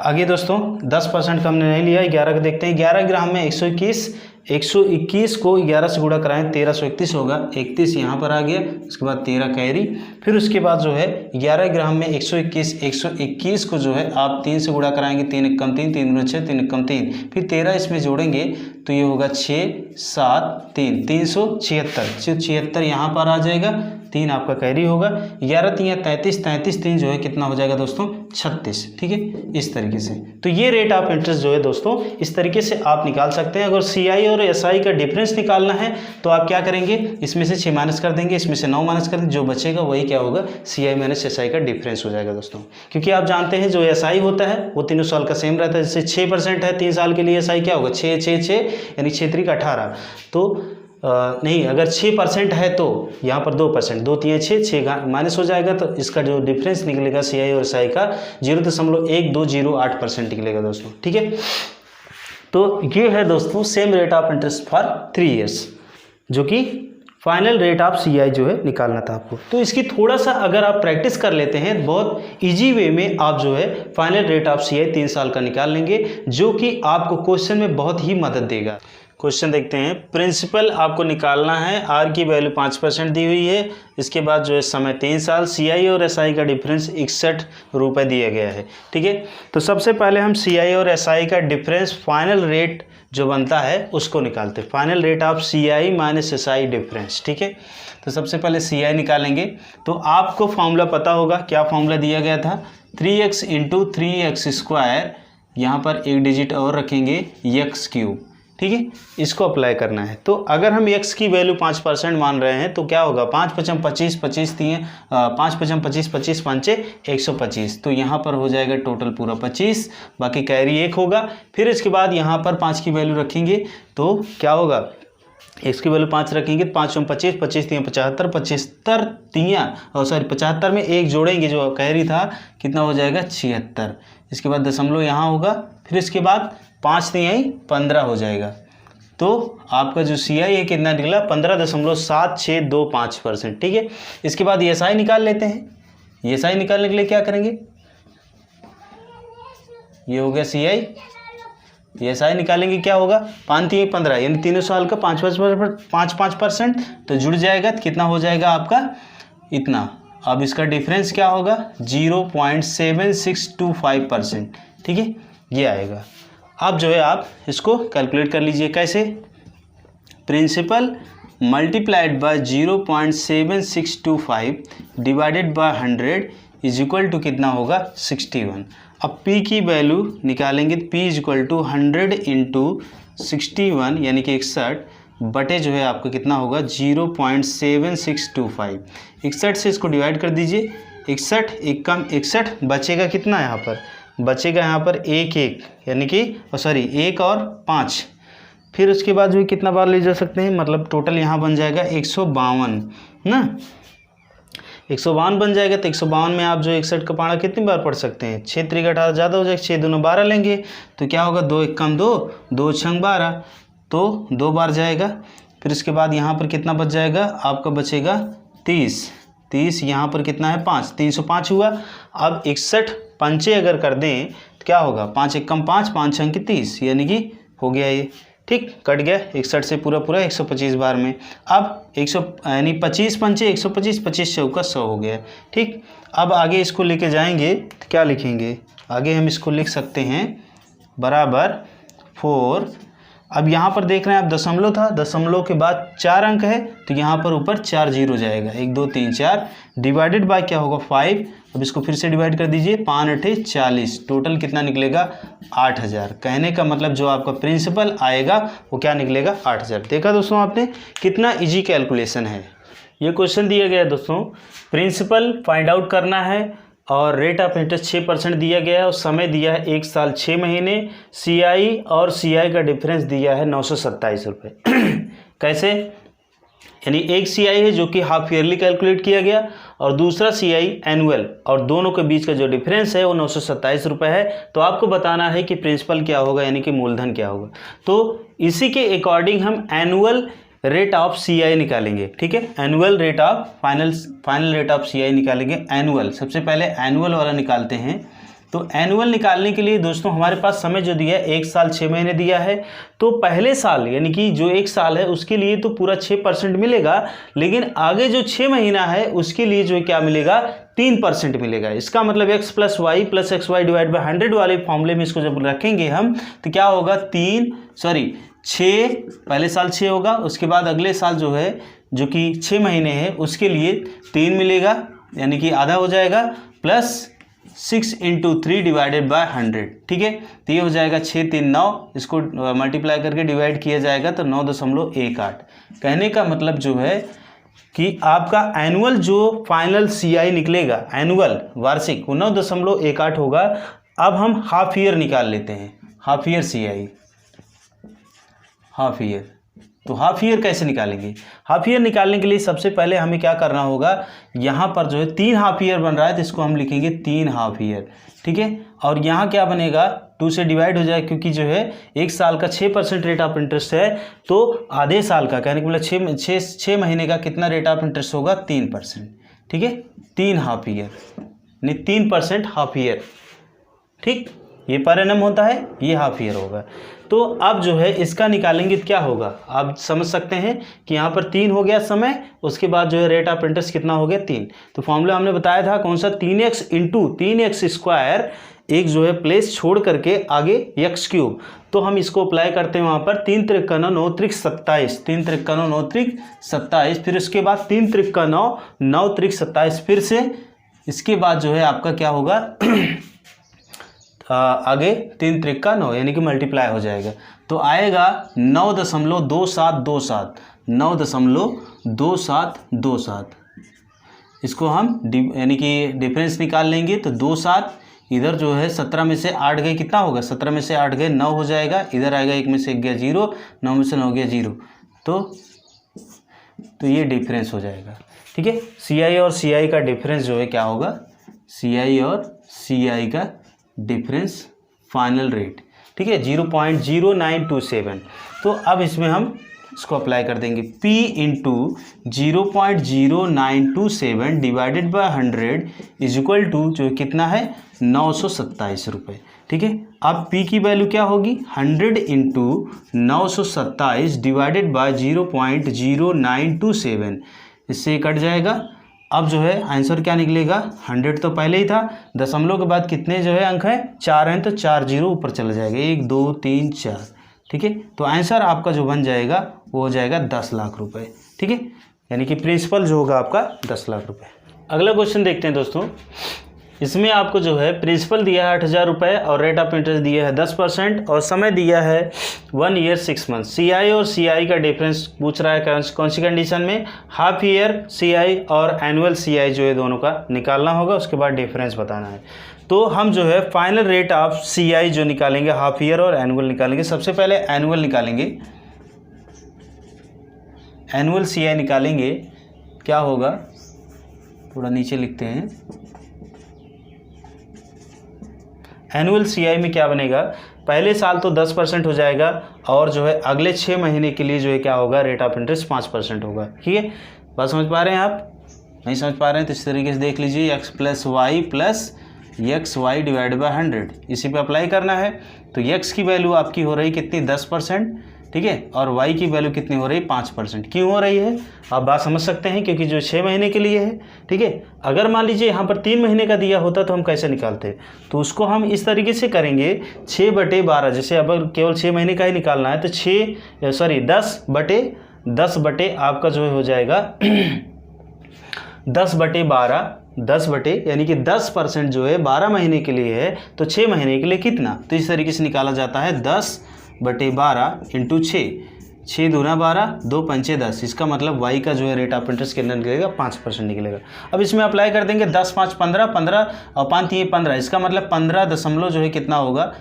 आगे दोस्तों 10% का हमने नहीं लिया, 11 का देखते हैं। 11 ग्राम में 121 को 11 से गुणा कराएं 1331 होगा, 31 यहाँ पर आ गया, उसके बाद 13 कैरी। फिर उसके बाद जो है 11 ग्राम में 121 को जो है आप 3 से गुणा कराएंगे, 3 1 3, 3 2 6, 3 1 3, फिर 13 इसमें जोड़ेंगे तो ये होगा 6 7 3, 376 यहाँ पर आ जाएगा, 3 आपका कैरी होगा। 11 3 33, 33 3 जो है कितना हो जाएगा दोस्तों 36। ठीक है, इस तरीके से। तो ये रेट ऑफ इंटरेस्ट जो है दोस्तों इस तरीके से आप निकाल सकते हैं। अगर CI और SI का डिफरेंस निकालना है तो आप क्या करेंगे, इसमें से 6 माइनस कर देंगे, इसमें से 9 माइनस कर देंगे, जो बचेगा वही क्या होगा CI माइनस SI का डिफरेंस हो जाएगा दोस्तों। क्योंकि आप जानते हैं जो SI होता है वो तीनों साल का सेम रहता है। जैसे 6% है 3 साल के लिए, SI क्या होगा 6 6 6 यानी 6 3 18, तो नहीं, अगर 6% है तो यहाँ पर 2%, 2 3 6 माइनस हो जाएगा, तो इसका जो डिफरेंस निकलेगा CI और SI का 0.1208% निकलेगा दोस्तों। ठीक है, तो ये है दोस्तों same rate of interest for 3 years, जो कि फाइनल रेट ऑफ CI जो है निकालना था आपको। तो इसकी थोड़ा सा अगर आप प्रैक्टिस कर लेते हैं बहुत इजी वे में आप जो है फाइनल रेट ऑफ CI 3 साल का निकाल लेंगे, जो कि आपको क्वेश्चन में बहुत ही मदद देगा। क्वेश्चन देखते हैं। प्रिंसिपल आपको निकालना है, आर की वैल्यू 5% दी हुई है, इसके बाद जो है समय 3 साल, CI और SI का डिफरेंस 61 रुपये दिया गया है। ठीक है, तो सबसे पहले हम CI और SI का डिफरेंस फाइनल रेट जो बनता है उसको निकालते हैं, final rate of CI minus SI difference. ठीक है, तो सबसे पहले CI निकालेंगे। तो आपको फॉर्मूला पता होगा, क्या फॉर्मूला दिया गया था 3x इंटू 3x स्क्वायर, यहाँ पर एक डिजिट और रखेंगे x क्यूब। ठीक है, इसको अप्लाई करना है। तो अगर हम x की वैल्यू 5% मान रहे हैं तो क्या होगा 5 5 25 25 3 5 5 25 25 5 125, तो यहाँ पर हो जाएगा टोटल पूरा 25, बाकी कैरी 1 होगा। फिर इसके बाद यहाँ पर 5 की वैल्यू रखेंगे तो क्या होगा, x की वैल्यू 5 रखेंगे, 5 25 25 3 75 75 3 और सॉरी 75 में 1 जोड़ेंगे जो कैरी था, कितना हो जाएगा 76। इसके बाद दशमलव यहाँ होगा, फिर इसके बाद 5 3 15 हो जाएगा। तो आपका जो CI है कितना निकला 15.7625%। ठीक है, इसके बाद SI निकाल लेते हैं। SI निकालने के लिए क्या करेंगे, ये हो गया CI, SI निकालेंगे क्या होगा 5 3 15 यानी तीनों साल का 5% तो जुड़ जाएगा, तो कितना हो जाएगा आपका इतना। अब इसका डिफरेंस क्या होगा 0.7625%। ठीक है, ये आएगा। अब जो है आप इसको कैलकुलेट कर लीजिए, कैसे, principal multiplied by 0.7625 divided by 100 is equal to कितना होगा 61। अब P की वैल्यू निकालेंगे, P is equal to 100 into 61 यानी कि 61 बटे जो है आपका कितना होगा 0.7625। 61 से इसको डिवाइड कर दीजिए, 61 एक कम 61 बचेगा कितना, यहाँ पर बचेगा यहाँ पर 1 1 यानी कि सॉरी 1 और 5। फिर उसके बाद जो कितना बार ले जा सकते हैं, मतलब टोटल यहाँ बन जाएगा 152 ना, 152 बन जाएगा। तो 152 में आप जो 61 का पारा कितनी बार पढ़ सकते हैं, 6 3 18 ज़्यादा हो जाएगा, 6 2 12 लेंगे तो क्या होगा 2 1 कम 2 2 6 12, तो 2 बार जाएगा। फिर उसके बाद यहाँ पर कितना बच जाएगा आपका, बचेगा 30 यहाँ पर कितना है 5, 305 हुआ। अब 61 पंचे अगर कर दें तो क्या होगा 5 1 कम 5 5 6 30 यानी कि हो गया ये। ठीक, कट गया 61 से पूरा 125 बार में। अब 100 यानी 25 पंचे 125, 25 चौका 100 हो गया। ठीक, अब आगे इसको लेके जाएंगे तो क्या लिखेंगे, आगे हम इसको लिख सकते हैं बराबर 4। अब यहाँ पर देख रहे हैं आप दशमलव था, दशमलव के बाद 4 अंक है तो यहाँ पर ऊपर 4 जीरो जाएगा, 1 2 3 4 डिवाइडेड बाय क्या होगा 5। अब इसको फिर से डिवाइड कर दीजिए, 5 8 40, टोटल कितना निकलेगा 8000। कहने का मतलब जो आपका प्रिंसिपल आएगा वो क्या निकलेगा 8000। देखा दोस्तों आपने कितना इजी कैलकुलेशन है। ये क्वेश्चन दिया गया है दोस्तों, प्रिंसिपल फाइंड आउट करना है और रेट ऑफ इंटरेस्ट 6% दिया गया है और समय दिया है 1 साल 6 महीने। CI और CI का डिफरेंस दिया है 927 रुपये। कैसे? यानी एक CI है जो कि हाफ ईयरली कैलकुलेट किया गया और दूसरा CI एनुअल, और दोनों के बीच का जो डिफरेंस है वो 927 रुपये है। तो आपको बताना है कि प्रिंसिपल क्या होगा, यानी कि मूलधन क्या होगा। तो इसी के अकॉर्डिंग हम एनुअल रेट ऑफ CI निकालेंगे। ठीक है, annual rate of final rate of CI निकालेंगे। एनुअल, सबसे पहले एनुअल वाला निकालते हैं। तो एनुअल निकालने के लिए दोस्तों हमारे पास समय जो दिया है 1 साल 6 महीने दिया है। तो पहले साल यानी कि जो 1 साल है उसके लिए तो पूरा 6% मिलेगा, लेकिन आगे जो 6 महीना है उसके लिए जो क्या मिलेगा, 3% मिलेगा। इसका मतलब x + y + xy / 100 वाले फॉर्मूले में इसको जब रखेंगे हम तो क्या होगा, 6 पहले साल 6 होगा, उसके बाद अगले साल जो है जो कि 6 महीने है उसके लिए 3 मिलेगा, यानी कि आधा हो जाएगा, प्लस 6 × 3 / 100। ठीक है, तो ये हो जाएगा 6 3 9, इसको मल्टीप्लाई करके डिवाइड किया जाएगा तो 9.18। कहने का मतलब जो है कि आपका एनुअल जो फाइनल CI निकलेगा, एनुअल वार्षिक, वो 9.18 होगा। अब हम हाफ ईयर निकाल लेते हैं, half year CI, half year. तो हाफ ईयर कैसे निकालेंगे? हाफ ईयर निकालने के लिए सबसे पहले हमें क्या करना होगा, यहाँ पर जो है 3 हाफ ईयर बन रहा है तो इसको हम लिखेंगे 3 हाफ ईयर। ठीक है, और यहाँ क्या बनेगा, 2 से डिवाइड हो जाए, क्योंकि जो है 1 साल का 6% रेट ऑफ इंटरेस्ट है, तो आधे साल का कहने का मतलब 6 महीने का कितना रेट ऑफ इंटरेस्ट होगा, 3%। ठीक है, 3 हाफ ईयर यानी 3% हाफ ईयर। ठीक, ये पर एनम होता है, ये हाफ ईयर होगा। तो अब जो है इसका निकालेंगे तो क्या होगा, आप समझ सकते हैं कि यहाँ पर 3 हो गया समय, उसके बाद जो है रेट ऑफ इंटरेस्ट कितना हो गया, 3। तो फॉर्मूला हमने बताया था कौन सा, 3x × 3x², एक जो है प्लेस छोड़ करके आगे x³। तो हम इसको अप्लाई करते हैं वहाँ पर, 3 × 3 = 9, 9 × 27, 3 × 9 9 × 27, फिर उसके बाद 3 × 9 9 × 27, फिर से इसके बाद जो है आपका क्या होगा आगे 3 × 9 यानी कि मल्टीप्लाई हो जाएगा, तो आएगा 9.2727, 9.2727। इसको हम यानी कि डिफरेंस निकाल लेंगे तो 27 इधर जो है 17 में से 8 गए, कितना होगा, 17 में से 8 गए 9 हो जाएगा, इधर आएगा 1 में से 1 गया 0, 9 में से 9 गया 0, तो ये डिफरेंस हो जाएगा। ठीक है, CI और CI का डिफरेंस जो है क्या होगा, CI और CI का डिफरेंस फाइनल रेट। ठीक है, 0.0927। तो अब इसमें हम इसको अप्लाई कर देंगे, P × 0.0927 divided by 100 equal to जो कितना है, 927 रुपये। ठीक है, अब P की वैल्यू क्या होगी, 100 × 927 डिवाइडेड बाय 0.0927, इससे कट जाएगा। अब जो है आंसर क्या निकलेगा, 100 तो पहले ही था, दशमलव के बाद कितने जो है अंक हैं, 4 हैं, तो 4 0 ऊपर चला जाएगा, 1 2 3 4। ठीक है, तो आंसर आपका जो बन जाएगा वो हो जाएगा 10 लाख रुपए। ठीक है, यानी कि प्रिंसिपल जो होगा आपका 10 लाख रुपए। अगला क्वेश्चन देखते हैं दोस्तों, इसमें आपको जो है प्रिंसिपल दिया है 8,000 रुपये और रेट ऑफ इंटरेस्ट दिया है 10% और समय दिया है 1 ईयर 6 मंथ। CI और CI का डिफरेंस पूछ रहा है कौन सी कंडीशन में, हाफ ईयर CI और एनुअल CI जो है दोनों का निकालना होगा, उसके बाद डिफरेंस बताना है। तो हम जो है फाइनल रेट ऑफ CI जो निकालेंगे, हाफ ईयर और एनुअल निकालेंगे। सबसे पहले एनुअल निकालेंगे, एनुअल CI निकालेंगे, क्या होगा थोड़ा नीचे लिखते हैं। एनुअल CI में क्या बनेगा, पहले साल तो 10% हो जाएगा और जो है अगले 6 महीने के लिए जो है क्या होगा, रेट ऑफ इंटरेस्ट 5% होगा। ठीक है, बात समझ पा रहे हैं आप, नहीं समझ पा रहे हैं तो इस तरीके से देख लीजिए, x + y + xy / 100 इसी पे अप्लाई करना है। तो x की वैल्यू आपकी हो रही कितनी, 10%। ठीक है, और y की वैल्यू कितनी हो रही, 5%। क्यों हो रही है आप बात समझ सकते हैं, क्योंकि जो 6 महीने के लिए है। ठीक है, अगर मान लीजिए यहाँ पर 3 महीने का दिया होता तो हम कैसे निकालते, तो उसको हम इस तरीके से करेंगे, 6/12, जैसे अब केवल 6 महीने का ही निकालना है तो 10/10 आपका जो हो जाएगा 10/12, 10 बटे यानी कि 10% जो है 12 महीने के लिए है, तो 6 महीने के लिए कितना, तो इस तरीके से निकाला जाता है 10/12 × 6। 6 दूना 12, 2 पंचे 10। इसका मतलब y का जो है रेट ऑफ इंटरेस्ट कितना निकलेगा, 5% निकलेगा। अब इसमें अप्लाई कर देंगे 10 5 15, 15 और 5 3 15। इसका मतलब 15 दशमलव जो है कितना होगा,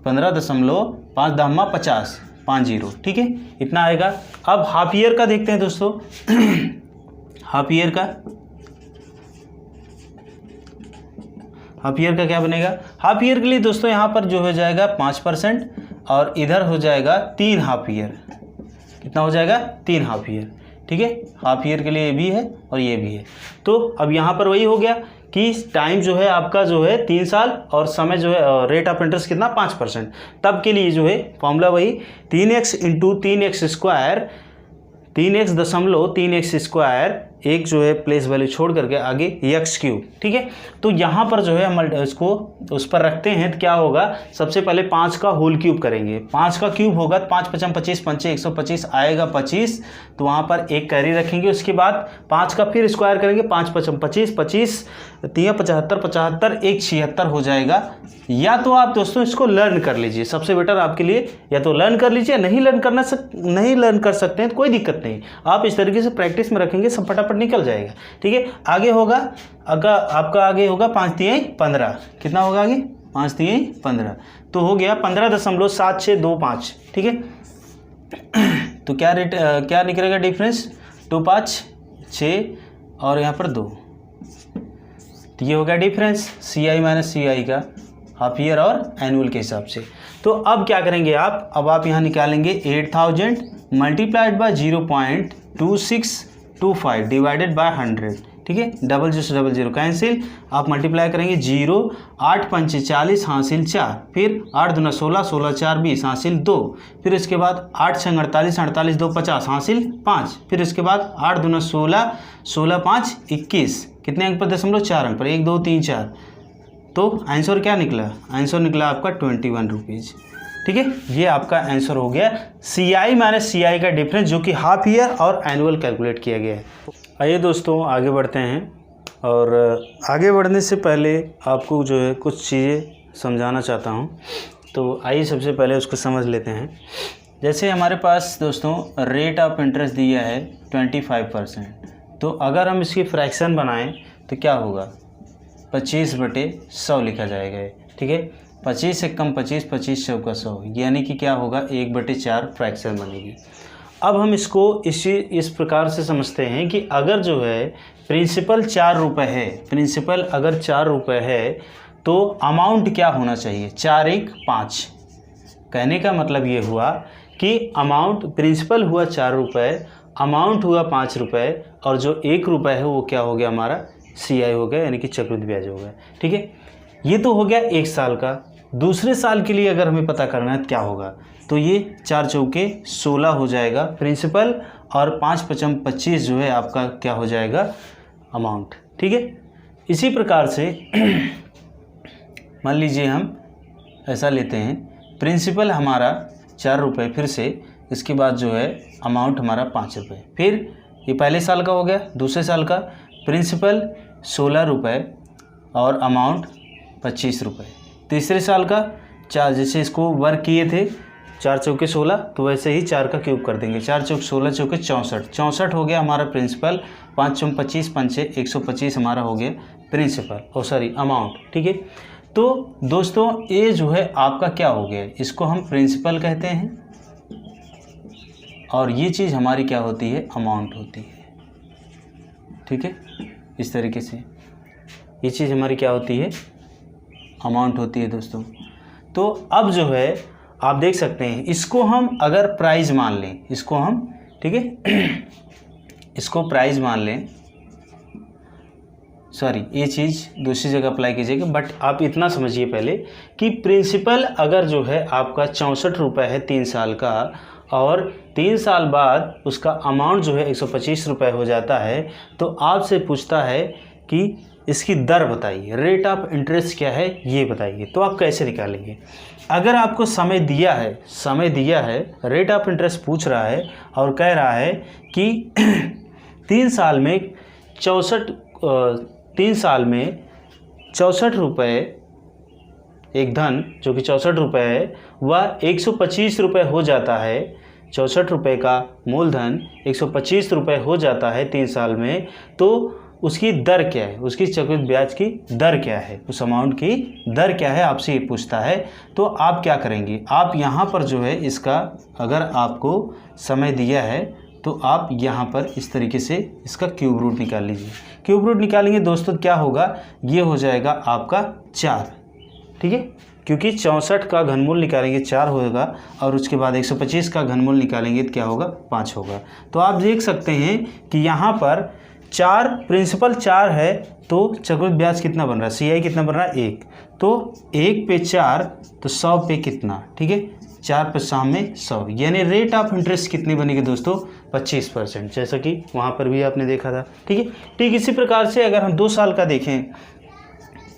15.5 दहमा 50, 50, ठीक है, इतना आएगा। अब हाफ ईयर का देखते हैं दोस्तों। हाफ ईयर का क्या बनेगा? हाफ ईयर के लिए दोस्तों यहाँ पर जो हो जाएगा 5% और इधर हो जाएगा 3 हाफ ईयर। कितना हो जाएगा? 3 हाफ ईयर, ठीक है। हाफ ईयर के लिए ये भी है और ये भी है। तो अब यहाँ पर वही हो गया कि टाइम जो है आपका जो है 3 साल और समय जो है रेट ऑफ इंटरेस्ट कितना, 5%। तब के लिए जो है फॉर्मूला वही 3x into 3x square, 3x.3x², एक जो है प्लेस वैल्यू छोड़ करके आगे x3, ठीक है। तो यहाँ पर जो है हम इसको उस पर रखते हैं तो क्या होगा, सबसे पहले 5 का होल क्यूब करेंगे। 5 का क्यूब होगा तो 5 5 25, 5 125 आएगा 25, तो वहाँ पर एक कैरी रखेंगे। उसके बाद 5 का फिर स्क्वायर करेंगे, 5 5 25, 25 3 75, 75 1 76 हो जाएगा। या तो आप दोस्तों इसको लर्न कर लीजिए, सबसे बेटर आपके लिए, या तो लर्न कर लीजिए, नहीं लर्न कर सकते हैं तो कोई दिक्कत नहीं, आप इस तरीके से प्रैक्टिस में रखेंगे, सब फटाफट निकल जाएगा, ठीक है। आगे होगा अगर आपका आगे होगा 5 3 15, कितना होगा आगे, 5 3 15, तो हो गया 15.7625, ठीक है। तो क्या निकलेगा डिफरेंस, 2 5 6 और यहाँ पर 2, तो ये हो गया डिफरेंस CI माइनस CI का हाफ ईयर और एनुअल के हिसाब से। तो अब क्या करेंगे आप, अब आप यहाँ निकालेंगे 8000 मल्टीप्लाइड बाय 0.2625 डिवाइडेड बाय 100, ठीक है। 00 कैंसिल, आप मल्टीप्लाई करेंगे 0, 8 5 40 हासिल 4, फिर 8 दूना 16, 16 4 20 हासिल 2, फिर इसके बाद 8 6 48, 48 2 50 हासिल 5, फिर इसके बाद 8 दूना 16, 16 5 21, कितने अंक पर, 0.4 अंक पर, 1 2 3 4, तो आंसर क्या निकला, आंसर निकला आपका 21 रुपीज़, ठीक है। ये आपका आंसर हो गया CI माइनस CI का डिफरेंस, जो कि हाफ ईयर और एनुअल कैलकुलेट किया गया है। आइए दोस्तों आगे बढ़ते हैं, और आगे बढ़ने से पहले आपको जो है कुछ चीज़ें समझाना चाहता हूँ। तो आइए सबसे पहले उसको समझ लेते हैं। जैसे हमारे पास दोस्तों रेट ऑफ इंटरेस्ट दिया है 25%, तो अगर हम इसकी फ्रैक्शन बनाएं तो क्या होगा, 25/100 लिखा जाएगा, ठीक है। 25 से कम 25, 25 चौका 100, यानी कि क्या होगा, 1/4 फ्रैक्शन बनेगी। अब हम इसको इस प्रकार से समझते हैं कि अगर जो है प्रिंसिपल 4 रुपये है, प्रिंसिपल अगर 4 रुपये है तो अमाउंट क्या होना चाहिए, 4 1 5। कहने का मतलब ये हुआ कि अमाउंट, प्रिंसिपल हुआ 4 रुपये, अमाउंट हुआ 5 रुपये, और जो 1 रुपये है वो क्या हो गया, हमारा CI हो गया, यानी कि चक्रवृद्धि ब्याज हो गया, ठीक है। ये तो हो गया 1 साल का। दूसरे साल के लिए अगर हमें पता करना है क्या होगा, तो ये 4 चौके 16 हो जाएगा प्रिंसिपल, और 5 5 25 जो है आपका क्या हो जाएगा, अमाउंट, ठीक है। इसी प्रकार से मान लीजिए हम ऐसा लेते हैं, प्रिंसिपल हमारा 4 रुपये, फिर से इसके बाद जो है अमाउंट हमारा 5 रुपये, फिर ये पहले साल का हो गया। दूसरे साल का प्रिंसिपल 16 रुपये और अमाउंट 25 रुपये। तीसरे साल का 4, जैसे इसको वर्क किए थे 4 चौके 16, तो वैसे ही 4 का क्यूब कर देंगे, 4 चौक 16 चौके 64, 64 हो गया हमारा प्रिंसिपल, 5 चौक 25, 5 6 125 हमारा हो गया प्रिंसिपल, अमाउंट, ठीक है। तो दोस्तों ये जो है आपका क्या हो गया, इसको हम प्रिंसिपल कहते हैं, और ये चीज़ हमारी क्या होती है, अमाउंट होती है, ठीक है। इस तरीके से ये चीज़ हमारी क्या होती है, अमाउंट होती है दोस्तों। तो अब जो है आप देख सकते हैं, इसको हम अगर प्राइस मान लें, इसको हम, ठीक है, इसको प्राइस मान लें, सॉरी ये चीज़ दूसरी जगह अप्लाई कीजिएगा, बट आप इतना समझिए पहले कि प्रिंसिपल अगर जो है आपका 64 रुपये है 3 साल का, और 3 साल बाद उसका अमाउंट जो है 125 रुपये हो जाता है, तो आपसे पूछता है कि इसकी दर बताइए, रेट ऑफ इंटरेस्ट क्या है ये बताइए। तो आप कैसे निकालेंगे, अगर आपको समय दिया है, रेट ऑफ इंटरेस्ट पूछ रहा है और कह रहा है कि 3 साल में 64 रुपये एक धन जो कि 64 रुपये है, वह 125 रुपये हो जाता है 64 रुपये का मूलधन 125 रुपये हो जाता है 3 साल में, तो उसकी दर क्या है, उसकी चक्रवृद्धि ब्याज की दर क्या है, उस अमाउंट की दर क्या है, आपसे ये पूछता है। तो आप क्या करेंगे, आप यहाँ पर जो है इसका, अगर आपको समय दिया है तो आप यहाँ पर इस तरीके से इसका क्यूब रूट निकाल लीजिए। क्यूब रूट निकालेंगे दोस्तों, क्या होगा, ये हो जाएगा आपका 4, ठीक है, क्योंकि 64 का घनमूल निकालेंगे 4 होगा, और उसके बाद 125 का घनमूल निकालेंगे तो क्या होगा, 5 होगा। तो आप देख सकते हैं कि यहाँ पर 4 प्रिंसिपल 4 है, तो चक्रवृद्धि ब्याज कितना बन रहा है, CI कितना बन रहा है, 1, तो 1 पे 4 तो 100 पे कितना, ठीक है, 4 पे 100 में 100, यानी रेट ऑफ इंटरेस्ट कितनी बनेगी दोस्तों, 25%, जैसा कि वहाँ पर भी आपने देखा था, ठीक है। ठीक इसी प्रकार से अगर हम 2 साल का देखें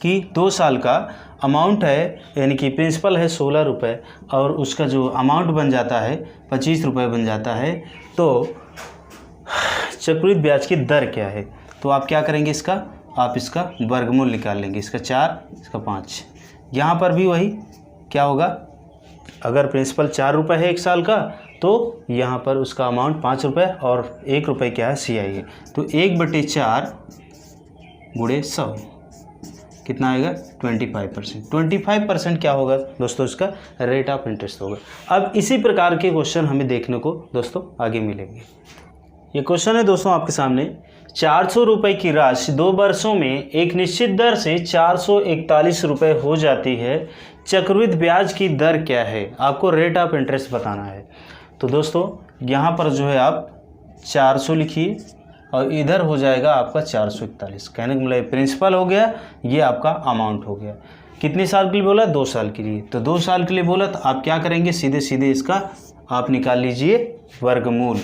कि 2 साल का अमाउंट है, यानी कि प्रिंसिपल है 16 रुपये और उसका जो अमाउंट बन जाता है 25 रुपये बन जाता है, तो चक्रवृद्धि ब्याज की दर क्या है, तो आप क्या करेंगे, इसका आप इसका वर्गमूल निकाल लेंगे, इसका 4 इसका 5, यहाँ पर भी वही क्या होगा, अगर प्रिंसिपल 4 रुपये है 1 साल का, तो यहाँ पर उसका अमाउंट 5 रुपये और 1 रुपये क्या है, CI है, तो 1/4 गुणे 100 कितना आएगा, 25%। 25% क्या होगा दोस्तों, इसका रेट ऑफ इंटरेस्ट होगा। अब इसी प्रकार के क्वेश्चन हमें देखने को दोस्तों आगे मिलेंगे। ये क्वेश्चन है दोस्तों आपके सामने, 400 रुपये की राशि 2 वर्षों में एक निश्चित दर से 441 रुपये हो जाती है, चक्रवृद्धि ब्याज की दर क्या है, आपको रेट ऑफ इंटरेस्ट बताना है। तो दोस्तों यहाँ पर जो है आप 400 लिखिए और इधर हो जाएगा आपका 441, कहने का मतलब प्रिंसिपल हो गया, ये आपका अमाउंट हो गया। कितने साल के लिए बोला, 2 साल के लिए, तो 2 साल के लिए बोला तो आप क्या करेंगे, सीधे सीधे इसका आप निकाल लीजिए वर्गमूल,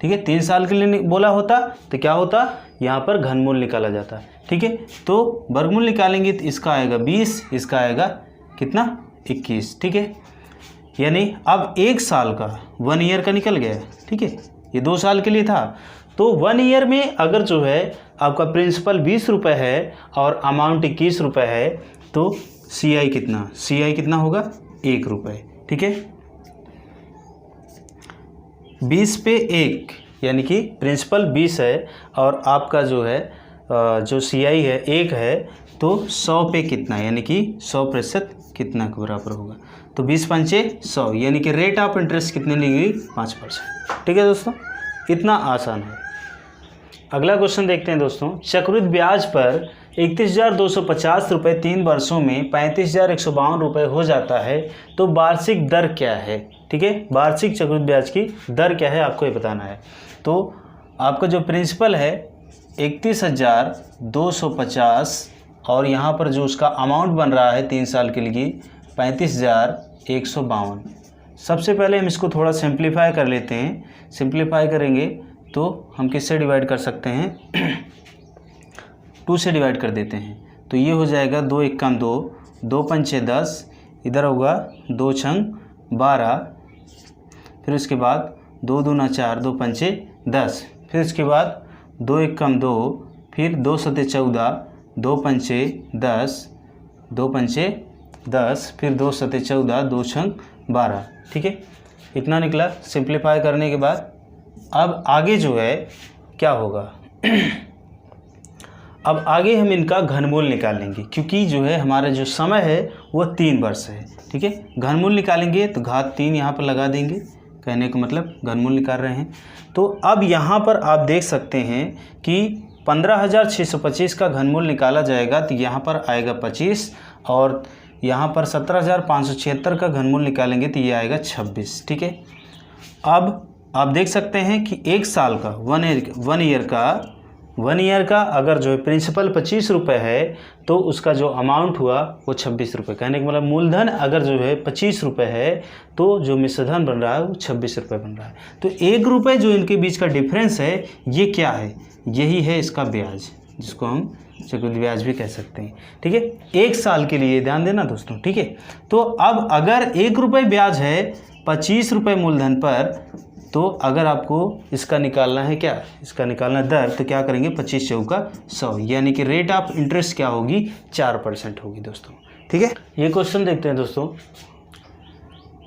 ठीक है। 3 साल के लिए बोला होता तो क्या होता, यहाँ पर घनमूल निकाला जाता, ठीक है। तो वर्गमूल निकालेंगे तो इसका आएगा 20, इसका आएगा कितना, 21, ठीक है। यानी अब 1 साल का 1 ईयर का निकल गया, ठीक है, ये 2 साल के लिए था, तो 1 ईयर में अगर जो है आपका प्रिंसिपल 20 रुपये है और अमाउंट 21 रुपये है, तो CI कितना होगा, 1 रुपये, ठीक है। 20 पे 1 यानी कि प्रिंसिपल 20 है और आपका जो है जो CI है 1 है, तो 100 पे कितना, यानी कि 100% कितना के बराबर होगा, तो 20 पंचे 100, यानी कि रेट ऑफ इंटरेस्ट कितने लगेगी, 5%, ठीक है दोस्तों, इतना आसान है। अगला क्वेश्चन देखते हैं दोस्तों, चक्रवृद्धि ब्याज पर 31,250 रुपये 3 वर्षों में 35,152 रुपये हो जाता है, तो वार्षिक दर क्या है, ठीक है, वार्षिक चक्रवृद्धि ब्याज की दर क्या है आपको ये बताना है। तो आपका जो प्रिंसिपल है 31,250 और यहाँ पर जो उसका अमाउंट बन रहा है 3 साल के लिए 35,152। सबसे पहले हम इसको थोड़ा सिंप्लीफाई कर लेते हैं, सिंप्लीफाई करेंगे तो हम किससे डिवाइड कर सकते हैं, 2 से डिवाइड कर देते हैं, तो ये हो जाएगा 2 एकम 2, 2 पंचे 10, इधर होगा 2 छंग 12, फिर उसके बाद 2 दूना 4, 2 पंचे 10, फिर उसके बाद 2 एकम 2, फिर 2 सते 14, 2 पंचे 10, 2 पंचे 10, फिर 2 सते 14, 2 छंग 12, ठीक है, इतना निकला सिंप्लीफाई करने के बाद। अब आगे जो है क्या होगा अब आगे हम इनका घनमूल निकालेंगे, क्योंकि जो है हमारा जो समय है वो 3 वर्ष है, ठीक है। घनमूल निकालेंगे तो घात 3 यहाँ पर लगा देंगे, कहने का मतलब घनमूल निकाल रहे हैं। तो अब यहाँ पर आप देख सकते हैं कि 15,625 का घनमूल निकाला जाएगा, तो यहाँ पर आएगा 25 और यहाँ पर 17,576 का घनमूल निकालेंगे तो ये आएगा 26, ठीक है। अब आप देख सकते हैं कि 1 साल का 1 ईयर का अगर जो है प्रिंसिपल 25 रुपये है, तो उसका जो अमाउंट हुआ वो 26 रुपये, कहने का मतलब मूलधन अगर जो है 25 रुपये है, तो जो मिश्रधन बन रहा है वो 26 रुपये बन रहा है। तो 1 रुपये जो इनके बीच का डिफरेंस है, ये क्या है, यही है इसका ब्याज, जिसको हम चक्रवृद्धि ब्याज भी कह सकते हैं, ठीक है। 1 साल के लिए ध्यान देना दोस्तों, ठीक है। तो अब अगर 1 रुपये ब्याज है 25 रुपये मूलधन पर, तो अगर आपको इसका निकालना है, क्या इसका निकालना दर, तो क्या करेंगे 25 चौका 100, यानी कि रेट ऑफ इंटरेस्ट क्या होगी, 4% होगी दोस्तों, ठीक है। ये क्वेश्चन देखते हैं दोस्तों,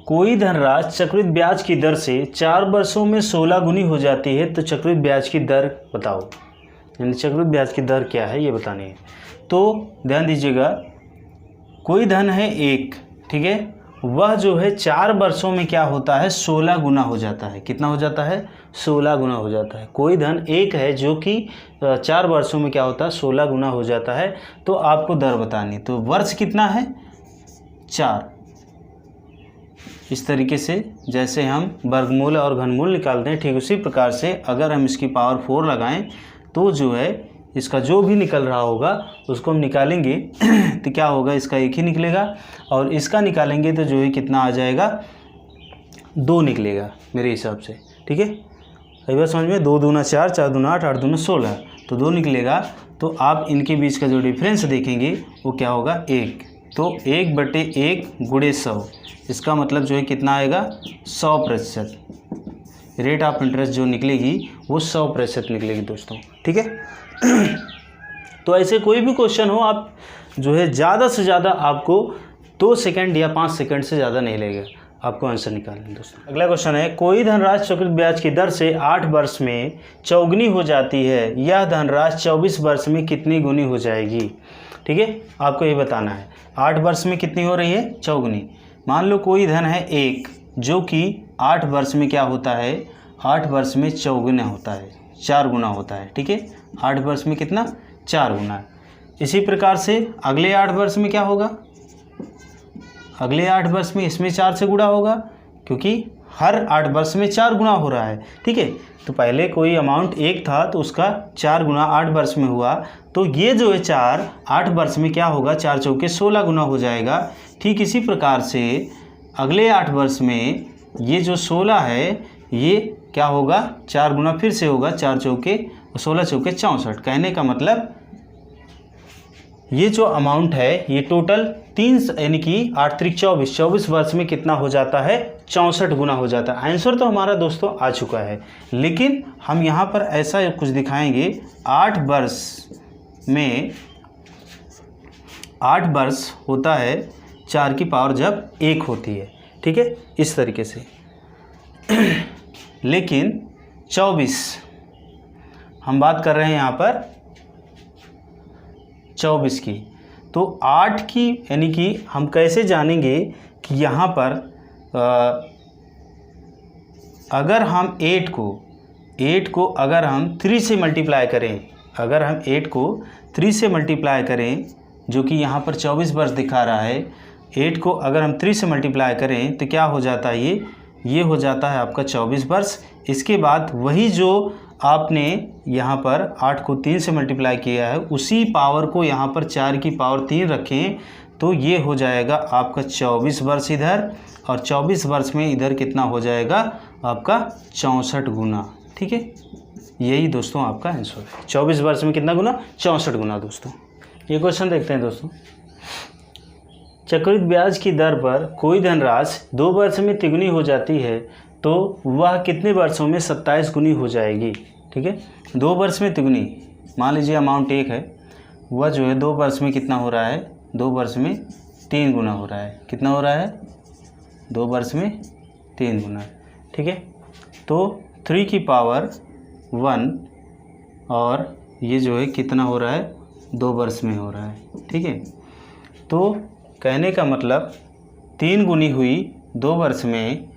कोई धनराशि चक्रवृद्धि ब्याज की दर से 4 वर्षों में 16 गुनी हो जाती है तो चक्रवृद्धि ब्याज की दर बताओ। यानी चक्रवृद्धि ब्याज की दर क्या है ये बतानी है। तो ध्यान दीजिएगा, कोई धन है 1, ठीक है, वह जो है 4 वर्षों में क्या होता है 16 गुना हो जाता है। कितना हो जाता है 16 गुना हो जाता है। कोई धन 1 है जो कि 4 वर्षों में क्या होता है 16 गुना हो जाता है। तो आपको दर बतानी, तो वर्ष कितना है 4। इस तरीके से जैसे हम वर्गमूल और घनमूल निकालते हैं, ठीक उसी प्रकार से अगर हम इसकी पावर 4 लगाएं तो जो है इसका जो भी निकल रहा होगा उसको हम निकालेंगे तो क्या होगा, इसका 1 ही निकलेगा, और इसका निकालेंगे तो जो है कितना आ जाएगा 2 निकलेगा मेरे हिसाब से। ठीक है, एक बार समझ में, 2 दूना 4, 4 दूना 8, 8 दूना 16, तो 2 निकलेगा। तो आप इनके बीच का जो डिफरेंस देखेंगे वो क्या होगा 1। तो 1/1 गुणे 100, इसका मतलब जो है कितना आएगा 100%। रेट ऑफ इंटरेस्ट जो निकलेगी वो 100% निकलेगी दोस्तों। ठीक है, तो ऐसे कोई भी क्वेश्चन हो, आप जो है ज़्यादा से ज़्यादा आपको 2 सेकंड या 5 सेकंड से ज़्यादा नहीं लगेगा आपको आंसर निकालना दोस्तों। अगला क्वेश्चन है, कोई धनराशि चक्रवृद्धि ब्याज की दर से 8 वर्ष में चौगुनी हो जाती है, यह धनराशि 24 वर्ष में कितनी गुनी हो जाएगी। ठीक है, आपको ये बताना है 8 वर्ष में कितनी हो रही है चौगुनी। मान लो कोई धन है 1 जो कि 8 वर्ष में क्या होता है 8 वर्ष में चौगुना होता है, 4 गुना होता है। ठीक है, 8 वर्ष में कितना 4 गुना। इसी प्रकार से अगले 8 वर्ष में क्या होगा, अगले 8 वर्ष में इसमें 4 से गुणा होगा, क्योंकि हर 8 वर्ष में 4 गुना हो रहा है। ठीक है, तो पहले कोई अमाउंट 1 था तो उसका 4 गुना 8 वर्ष में हुआ, तो ये जो है 4 8 वर्ष में क्या होगा 4 चौके 16 गुना हो जाएगा। ठीक इसी प्रकार से अगले 8 वर्ष में ये जो 16 है ये क्या होगा 4 गुना फिर से होगा, 4 चौके 16 चौके 64। कहने का मतलब ये जो अमाउंट है ये टोटल 3 यानी कि 8 त्रिक 24, 24 वर्ष में कितना हो जाता है 64 गुना हो जाता है। आंसर तो हमारा दोस्तों आ चुका है, लेकिन हम यहाँ पर ऐसा कुछ दिखाएंगे 8 वर्ष में 8 वर्ष होता है 4 की पावर जब 1 होती है। ठीक है, इस तरीके से लेकिन 24 हम बात कर रहे हैं यहाँ पर 24 की, तो 8 की यानी कि हम कैसे जानेंगे कि यहाँ पर अगर हम 8 को अगर हम 3 से मल्टीप्लाई करें, अगर हम 8 को 3 से मल्टीप्लाई करें जो कि यहाँ पर 24 वर्ष दिखा रहा है, 8 को अगर हम 3 से मल्टीप्लाई करें तो क्या हो जाता है ये हो जाता है आपका 24 वर्ष। इसके बाद वही जो आपने यहाँ पर 8 को 3 से मल्टीप्लाई किया है उसी पावर को यहाँ पर 4 की पावर 3 रखें तो ये हो जाएगा आपका 24 वर्ष इधर, और 24 वर्ष में इधर कितना हो जाएगा आपका 64 गुना। ठीक है, यही दोस्तों आपका आंसर है। 24 वर्ष में कितना गुना 64 गुना। दोस्तों ये क्वेश्चन देखते हैं दोस्तों, चक्रवृद्धि ब्याज की दर पर कोई धनराशि 2 वर्ष में तिगुनी हो जाती है तो वह कितने वर्षों में 27 गुनी हो जाएगी। ठीक है, 2 वर्ष में तिगुनी, मान लीजिए अमाउंट 1 है, वह जो है 2 वर्ष में कितना हो रहा है 2 वर्ष में 3 गुना हो रहा है। कितना हो रहा है 2 वर्ष में 3 गुना। ठीक है, तो 3 की पावर 1 और ये जो है कितना हो रहा है 2 वर्ष में हो रहा है। ठीक है, तो कहने का मतलब 3 गुनी हुई 2 वर्ष में,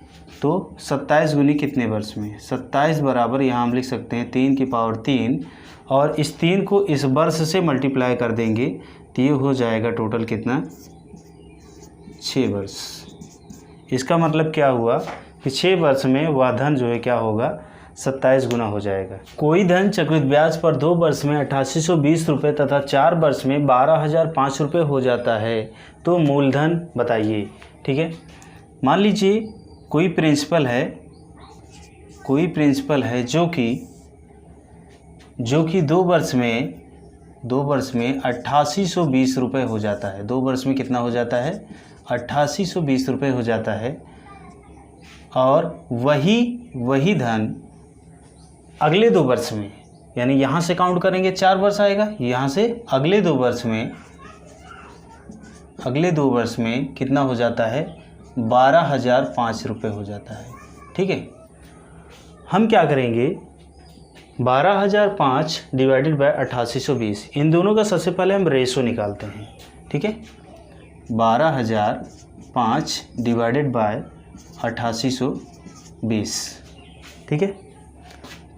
तो 27 गुनी कितने वर्ष में, 27 बराबर यहाँ हम लिख सकते हैं 3 की पावर 3, और इस 3 को इस वर्ष से मल्टीप्लाई कर देंगे तो ये हो जाएगा टोटल कितना 6 वर्ष। इसका मतलब क्या हुआ कि 6 वर्ष में वह धन जो है क्या होगा 27 गुना हो जाएगा। कोई धन चक्रवृद्धि ब्याज पर 2 वर्ष में 8820 रुपये तथा 4 वर्ष में 12005 रुपये हो जाता है तो मूलधन बताइए। ठीक है, मान लीजिए कोई प्रिंसिपल है जो कि 2 वर्ष में 8820 रुपये हो जाता है। 2 वर्ष में कितना हो जाता है 8820 रुपये हो जाता है, और वही धन अगले 2 वर्ष में, यानी यहाँ से काउंट करेंगे 4 वर्ष आएगा, यहाँ से अगले 2 वर्ष में कितना हो जाता है 12,005 रुपये हो जाता है। ठीक है, हम क्या करेंगे, 12,005 डिवाइडेड बाय 8820, इन दोनों का सबसे पहले हम रेशो निकालते हैं। ठीक है, 12,005 डिवाइडेड बाय 8820। ठीक है,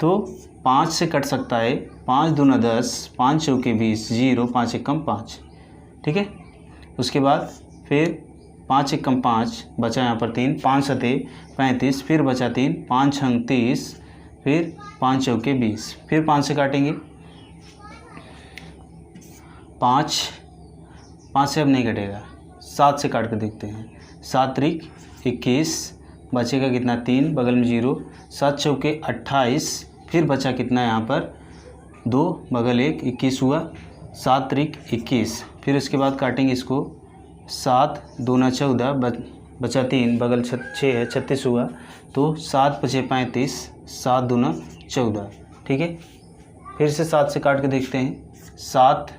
तो 5 से कट सकता है, 5 दूना 10, 5 चौके 20, 0, 5 एकम 5। ठीक है, उसके बाद फिर 5 एकम 5, बचा यहाँ पर 3, 5 सते 35, फिर बचा 3, 5 छंग 30, फिर 5 चौके 20, फिर 5 से काटेंगे, 5 से अब नहीं कटेगा, 7 से काट कर देखते हैं, 7 त्रिक 21, बचेगा कितना 3, बगल में 0, 7 चौके 28, फिर बचा कितना यहाँ पर 2, बगल 1, 21 हुआ, 7 त्रिक 21, फिर उसके बाद काटेंगे इसको, 7 दूना 14, बचा 3, बगल 6 है, 36 हुआ, तो 7 पचे 35, 7 दूना 14। ठीक है, फिर से 7 से काट के देखते हैं, 7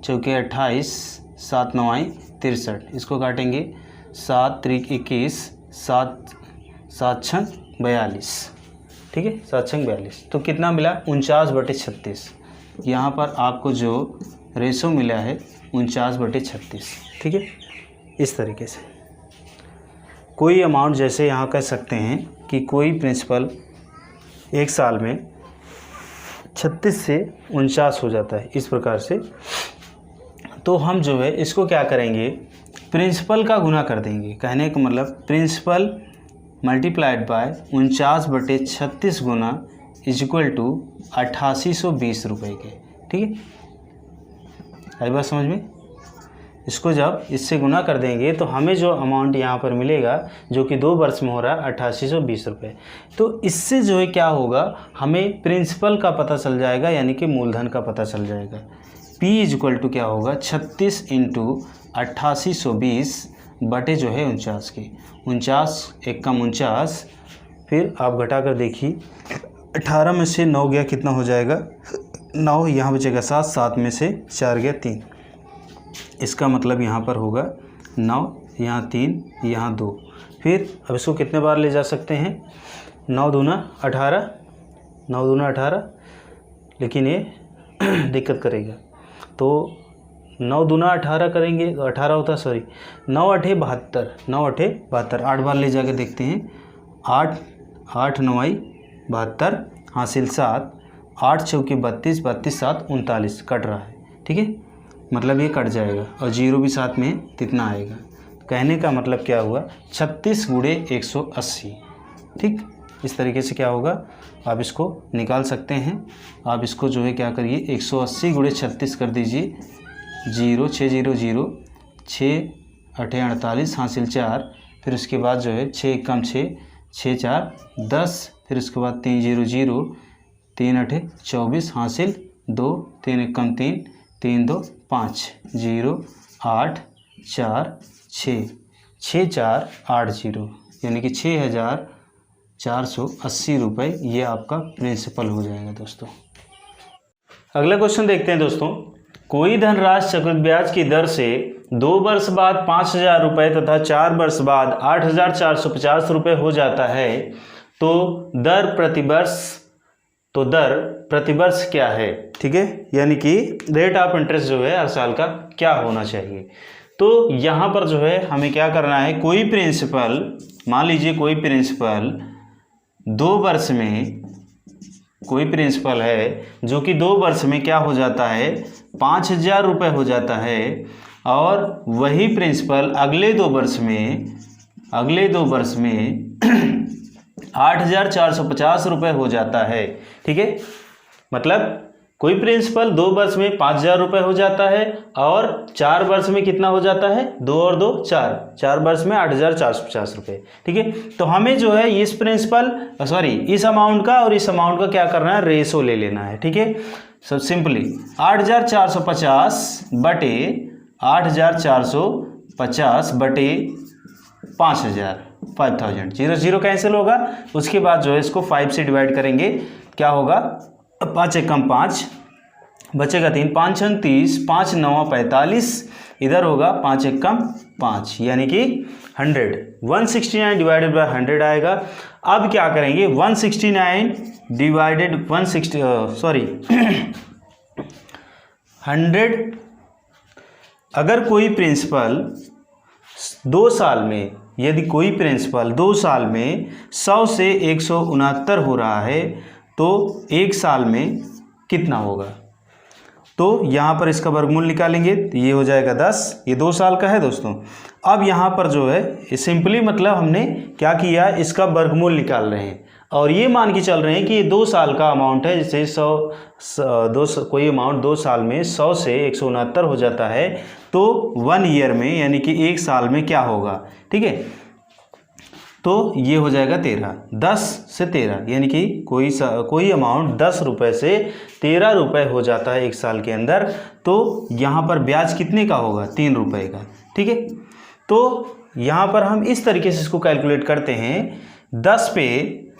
चौके 28, 7 नवाई 63, इसको काटेंगे, 7 त्रिक 21, 7 छंग 42। ठीक है, 7 छंग 42, तो कितना मिला 49/36। यहाँ पर आपको जो रेशो मिला है 49/36। ठीक है, इस तरीके से कोई अमाउंट, जैसे यहाँ कह सकते हैं कि कोई प्रिंसिपल एक साल में 36 से 49 हो जाता है, इस प्रकार से, तो हम जो है इसको क्या करेंगे, प्रिंसिपल का गुना कर देंगे। कहने का मतलब प्रिंसिपल मल्टीप्लाइड बाय 49/36 गुना इज इक्वल टू 8820 रुपये के। ठीक है, आई बात समझ में। इसको जब इससे गुना कर देंगे तो हमें जो अमाउंट यहाँ पर मिलेगा, जो कि 2 वर्ष में हो रहा है 8820 रुपये, तो इससे जो है क्या होगा, हमें प्रिंसिपल का पता चल जाएगा, यानी कि मूलधन का पता चल जाएगा। P इज इक्वल टू क्या होगा, 36 × 8820 बटे जो है 49 के, 49 एकम 49, फिर आप घटा कर देखिए, 18 में से 9 गया कितना हो जाएगा, 9, यहाँ बचेगा 7, 7 में से 4 गया 3, इसका मतलब यहाँ पर होगा 9, यहाँ 3, यहाँ 2। फिर अब इसको कितने बार ले जा सकते हैं, 9 दूना 18, 9 दूना 18, लेकिन ये दिक्कत करेगा, तो 9 दूना 18 करेंगे तो 18 होता, सॉरी 9 8 72, 9 8 72, 8 बार ले जाकर देखते हैं, 8 9 72, हासिल 7, 8 चौके 32, 32 7 39, कट रहा है। ठीक है, मतलब ये कट जाएगा और 0 भी साथ में कितना आएगा। कहने का मतलब क्या हुआ, 36 × 180। ठीक, इस तरीके से क्या होगा, आप इसको निकाल सकते हैं। आप इसको जो है क्या करिए, 180 × 36 कर दीजिए, 0 6 0 0, 6 8 48, हासिल 4, फिर उसके बाद जो है 6 एकम 6, 6 4 10, फिर उसके बाद 3 0 0, 3 8 24, हासिल 2, 3 एकम 3, 3 2 5, 0 8 4 6, 6 4 8 0, यानी कि 6480 रुपये ये आपका प्रिंसिपल हो जाएगा दोस्तों। अगला क्वेश्चन देखते हैं दोस्तों, कोई धनराशि चक्रवृद्धि ब्याज की दर से 2 वर्ष बाद 5000 रुपये तथा 4 वर्ष बाद 8450 रुपये हो जाता है, तो दर प्रतिवर्ष क्या है। ठीक है, यानी कि रेट ऑफ इंटरेस्ट जो है हर साल का क्या होना चाहिए। तो यहाँ पर जो है हमें क्या करना है, कोई प्रिंसिपल, मान लीजिए कोई प्रिंसिपल 2 वर्ष में, कोई प्रिंसिपल है जो कि 2 वर्ष में क्या हो जाता है, 5000 रुपये हो जाता है, और वही प्रिंसिपल अगले 2 वर्ष में 8450 रुपये हो जाता है। ठीक है, मतलब कोई प्रिंसिपल 2 वर्ष में 5000 रुपये हो जाता है, और 4 वर्ष में कितना हो जाता है, 2 और 2 4, 4 वर्ष में 8450 रुपये। ठीक है, तो हमें जो है इस इस अमाउंट का और इस अमाउंट का क्या करना है, रेशो ले लेना है। ठीक है, सब सिंपली 8450 बटे 8450 बटे 5000, 0 0 कैंसिल होगा। उसके बाद जो है इसको 5 से डिवाइड करेंगे, क्या होगा, 5 एकम 5, बचेगा 3, 5 छंग 30, 5 9 45, इधर होगा 5 एक कम 5 यानी कि 100। 169 डिवाइडेड बाय 100 आएगा। अब क्या करेंगे 169 डिवाइडेड 100। अगर कोई प्रिंसिपल 2 साल में, यदि कोई प्रिंसिपल 2 साल में 100 से 169 हो रहा है तो 1 साल में कितना होगा? तो यहाँ पर इसका वर्गमूल निकालेंगे तो ये हो जाएगा 10। ये 2 साल का है दोस्तों। अब यहाँ पर जो है सिंपली मतलब हमने क्या किया, इसका वर्गमूल निकाल रहे हैं और ये मान के चल रहे हैं कि ये 2 साल का अमाउंट है। जैसे कोई अमाउंट 2 साल में 100 से 169 हो जाता है तो 1 ईयर में यानी कि 1 साल में क्या होगा, ठीक है। तो ये हो जाएगा 13, 10 से 13 यानी कि कोई अमाउंट 10 रुपये से 13 रुपये हो जाता है 1 साल के अंदर। तो यहाँ पर ब्याज कितने का होगा? 3 रुपये का, ठीक है। तो यहाँ पर हम इस तरीके से इसको कैलकुलेट करते हैं। 10 पे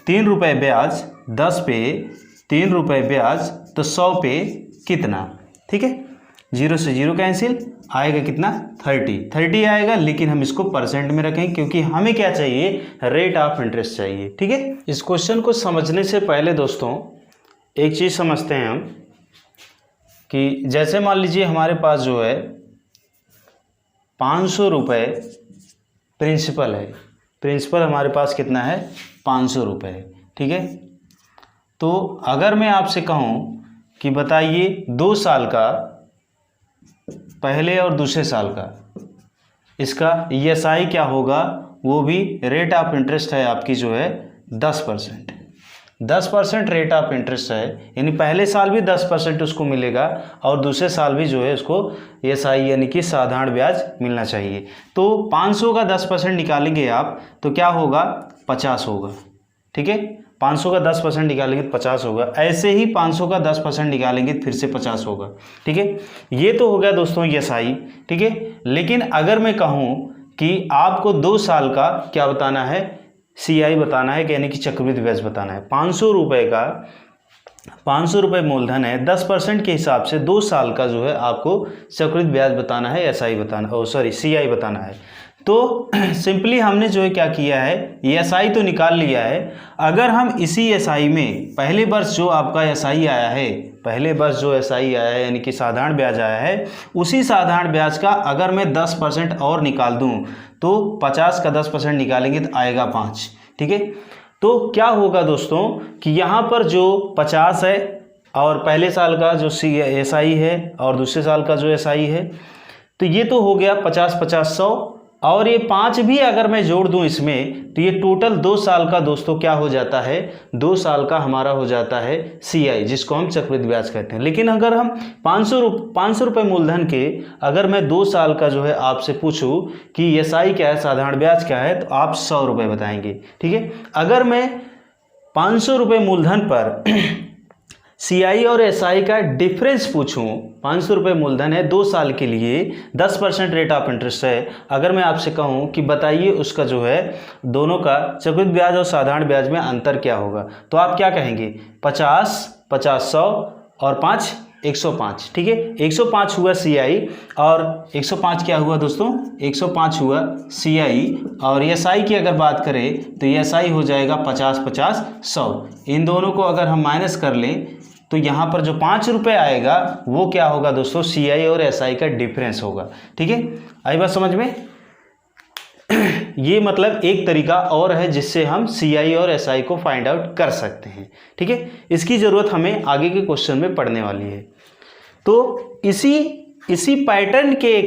3 रुपये ब्याज, 10 पे 3 रुपये ब्याज तो 100 पे कितना, ठीक है। 0 से 0 कैंसिल, आएगा कितना 30 आएगा। लेकिन हम इसको परसेंट में रखें क्योंकि हमें क्या चाहिए, रेट ऑफ इंटरेस्ट चाहिए, ठीक है। इस क्वेश्चन को समझने से पहले दोस्तों एक चीज़ समझते हैं हम कि जैसे मान लीजिए हमारे पास जो है 500 रुपये प्रिंसिपल है। प्रिंसिपल हमारे पास कितना है? 500 रुपये है, ठीक है। तो अगर मैं आपसे कहूँ कि बताइए 2 साल का, पहले और दूसरे साल का, इसका ESI क्या होगा? वो भी रेट ऑफ इंटरेस्ट है आपकी जो है 10%। 10% रेट ऑफ इंटरेस्ट है, यानी पहले साल भी 10% उसको मिलेगा और दूसरे साल भी जो है उसको ESI यानी कि साधारण ब्याज मिलना चाहिए। तो 500 का 10% निकालेंगे आप तो क्या होगा? 50 होगा, ठीक है। 500 का 10% निकालेंगे तो 50 होगा। ऐसे ही 500 का 10% निकालेंगे तो फिर से 50 होगा, ठीक है। ये तो हो गया दोस्तों ESI, ठीक है। लेकिन अगर मैं कहूँ कि आपको 2 साल का क्या बताना है, CI बताना है, यानी कि चक्रवृद्धि ब्याज बताना है। 500 रुपये का 500 रुपये मूलधन है, 10% के हिसाब से 2 साल का जो है आपको चक्रवृद्धि ब्याज बताना है, CI बताना है। तो सिंपली हमने जो है क्या किया है, ESI तो निकाल लिया है। अगर हम इसी ESI में पहले वर्ष जो आपका SI आया है, पहले वर्ष जो SI आया है यानी कि साधारण ब्याज आया है, उसी साधारण ब्याज का अगर मैं 10% और निकाल दूं तो 50 का 10% निकालेंगे तो आएगा 5, ठीक है। तो क्या होगा दोस्तों कि यहाँ पर जो 50 है और पहले साल का जो SI है और दूसरे साल का जो SI है, तो ये तो हो गया 50 50 100 और ये 5 भी अगर मैं जोड़ दूं इसमें तो ये टोटल 2 साल का दोस्तों क्या हो जाता है, 2 साल का हमारा हो जाता है CI, जिसको हम चक्रवृद्धि ब्याज कहते हैं। लेकिन अगर हम 500 रुपये मूलधन के अगर मैं 2 साल का जो है आपसे पूछूं कि ESI क्या है, साधारण ब्याज क्या है, तो आप 100 रुपये बताएंगे, ठीक है। अगर मैं 500 रुपये मूलधन पर CI और SI का डिफरेंस पूछूं, 500 रुपये मूलधन है, 2 साल के लिए 10% रेट ऑफ इंटरेस्ट है। अगर मैं आपसे कहूं कि बताइए उसका जो है दोनों का चक्रवृद्धि ब्याज और साधारण ब्याज में अंतर क्या होगा, तो आप क्या कहेंगे? 50 50 100 और 5 105, ठीक है। 105 हुआ CI और 105 क्या हुआ दोस्तों? 105 हुआ CI। और ESI की अगर बात करें तो ESI हो जाएगा 50 50 100। इन दोनों को अगर हम माइनस कर लें तो यहाँ पर जो 5 रुपये आएगा वो क्या होगा दोस्तों? CI और SI का डिफरेंस होगा, ठीक है। आई बात समझ में? ये मतलब एक तरीका और है जिससे हम CI और SI को फाइंड आउट कर सकते हैं, ठीक है। इसकी ज़रूरत हमें आगे के क्वेश्चन में पढ़ने वाली है। तो इसी पैटर्न के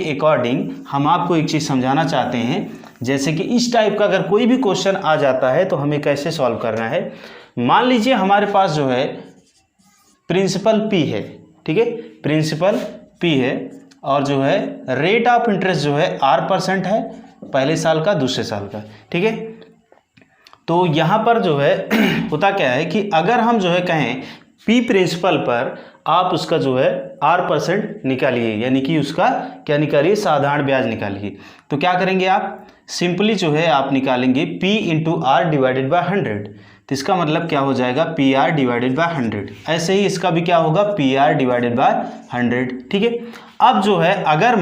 अकॉर्डिंग हम आपको एक चीज़ समझाना चाहते हैं। जैसे कि इस टाइप का अगर कोई भी क्वेश्चन आ जाता है तो हमें कैसे सॉल्व करना है। मान लीजिए हमारे पास जो है प्रिंसिपल P है, ठीक है, प्रिंसिपल P है और जो है रेट ऑफ इंटरेस्ट जो है R% है, पहले साल का दूसरे साल का, ठीक है। तो यहाँ पर जो है होता क्या है कि अगर हम जो है कहें P प्रिंसिपल पर आप उसका जो है R% निकालिए, यानी कि उसका क्या निकालिए? साधारण ब्याज निकालिए। तो क्या करेंगे आप? सिंपली जो है आप निकालेंगे P into R divided by 100। तो इसका मतलब क्या हो जाएगा, पी आर डिवाइडेड बाय 100। ऐसे ही इसका भी क्या होगा, पी आर डिवाइडेड बाय 100। ठीक है, अब जो है अगर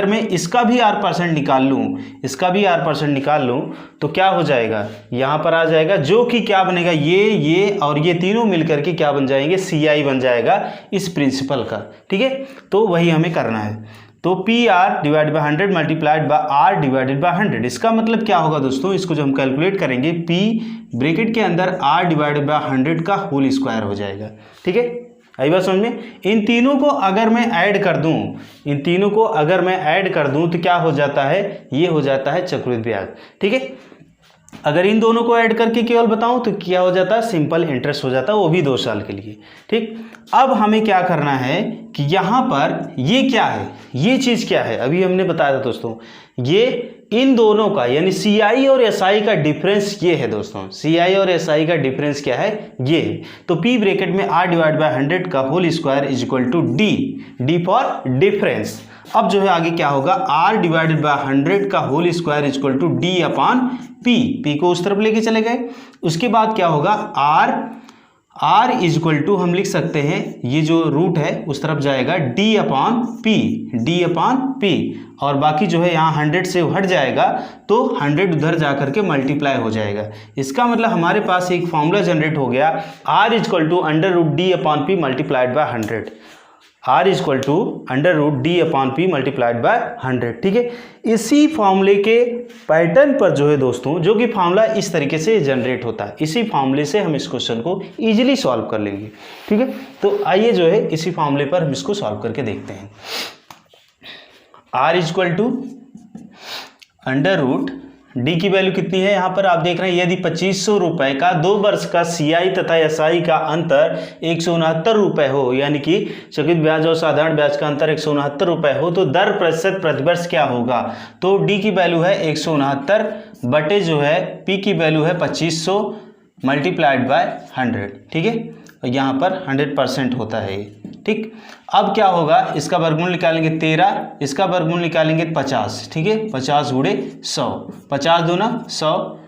मैं इसका भी आर परसेंट निकाल लूँ, इसका भी आर परसेंट निकाल लूँ तो क्या हो जाएगा, यहाँ पर आ जाएगा, जो कि क्या बनेगा, ये और ये तीनों मिलकर के क्या बन जाएंगे, सी आई बन जाएगा इस प्रिंसिपल का। ठीक है, तो वही हमें करना है। तो P R divide by 100 multiplied by R divided by 100। इसका मतलब क्या होगा दोस्तों, इसको जो हम कैलकुलेट करेंगे, पी ब्रैकेट के अंदर आर डिवाइडेड बाय 100 का होल स्क्वायर हो जाएगा। ठीक है, आई बात समझ में। इन तीनों को अगर मैं ऐड कर दूं, तो क्या हो जाता है, ये हो जाता है चक्रवृद्धि ब्याज। ठीक है, अगर इन दोनों को ऐड करके केवल बताऊं तो क्या हो जाता है, सिंपल इंटरेस्ट हो जाता है, वो भी 2 साल के लिए। ठीक, अब हमें क्या करना है कि यहाँ पर ये क्या है, ये चीज़ क्या है, अभी हमने बताया था दोस्तों, ये इन दोनों का यानी सी आई और एस आई का डिफरेंस ये है दोस्तों, सी आई और एस आई का डिफरेंस क्या है, ये है। तो पी ब्रैकेट में आर डिवाइड बाय 100 का whole square is equal to D for difference. अब जो है आगे क्या होगा, आर डिवाइडेड बाय 100 का whole square is equal to D upon P को उस तरफ लेके चले गए। उसके बाद क्या होगा, आर इज इक्वल टू हम लिख सकते हैं, ये जो रूट है उस तरफ जाएगा डी अपॉन पी, और बाकी जो है यहाँ 100 से हट जाएगा तो 100 उधर जा करके मल्टीप्लाई हो जाएगा। इसका मतलब हमारे पास एक फॉर्मूला जनरेट हो गया, R is equal to under root D upon P multiplied by 100। R is equal to under root D upon P multiplied by 100। ठीक है, इसी फॉर्मूले के पैटर्न पर जो है दोस्तों, जो कि फॉर्मूला इस तरीके से जनरेट होता है, इसी फॉर्मूले से हम इस क्वेश्चन को इजीली सॉल्व कर लेंगे। ठीक है, तो आइए जो है इसी फॉर्मूले पर हम इसको सॉल्व करके देखते हैं। R is equal to under root D की वैल्यू कितनी है, यहाँ पर आप देख रहे हैं, यदि 2500 रुपए का 2 वर्ष का सीआई तथा एसआई का अंतर 169 रुपए हो, यानी कि चक्रवृद्धि ब्याज और साधारण ब्याज का अंतर 169 रुपए हो, तो दर प्रतिशत प्रतिवर्ष क्या होगा। तो डी की वैल्यू है 169 बटे जो है पी की वैल्यू है 2500 मल्टीप्लाइड बाय 100। ठीक है, यहाँ पर 100% होता है ये। ठीक, अब क्या होगा, इसका वर्गमूल निकालेंगे 13, इसका वर्गमूल निकालेंगे 50। ठीक है, 50 गुणे 100, 50 दूना 100,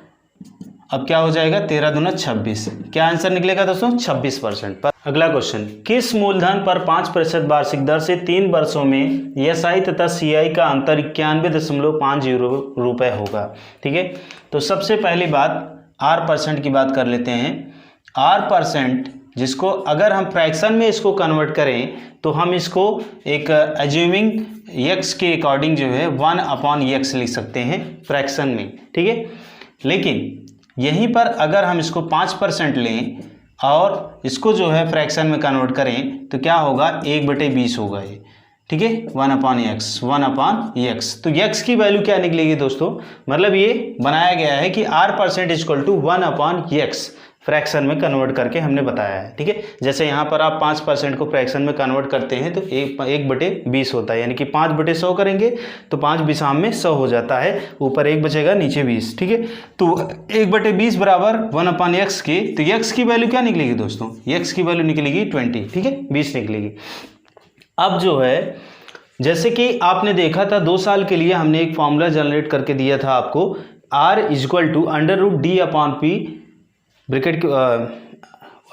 अब क्या हो जाएगा 13 दूना 26। क्या आंसर निकलेगा दोस्तों, 26%। अगला क्वेश्चन, किस मूलधन पर 5% वार्षिक दर से 3 वर्षों में एसआई तथा सीआई का अंतर 91.50 रुपए होगा। ठीक है, तो सबसे पहली बात आर परसेंट की बात कर लेते हैं। आर परसेंट, जिसको अगर हम फ्रैक्शन में इसको कन्वर्ट करें तो हम इसको एक एज्यूमिंग x के अकॉर्डिंग जो है 1/x लिख सकते हैं फ्रैक्शन में। ठीक है, लेकिन यहीं पर अगर हम इसको 5% लें और इसको जो है फ्रैक्शन में कन्वर्ट करें तो क्या होगा, 1/20 होगा ये। ठीक है, 1/x। तो x की वैल्यू क्या निकलेगी दोस्तों, मतलब ये बनाया गया है कि r percent is equal to 1/x fraction में कन्वर्ट करके हमने बताया है। ठीक है, जैसे यहाँ पर आप 5% को फ्रैक्शन में कन्वर्ट करते हैं तो 1/20 होता है, यानी कि 5/100 करेंगे तो 5 बिसाम में 100 हो जाता है, ऊपर 1 बचेगा नीचे 20। ठीक है, तो 1/20 बराबर 1/x के, तो x की वैल्यू क्या निकलेगी दोस्तों, x की वैल्यू निकलेगी 20। ठीक है, 20 निकलेगी। अब जो है जैसे कि आपने देखा था 2 साल के लिए हमने एक फॉर्मूला जनरेट करके दिया था आपको, r is equal to under root D upon P bracket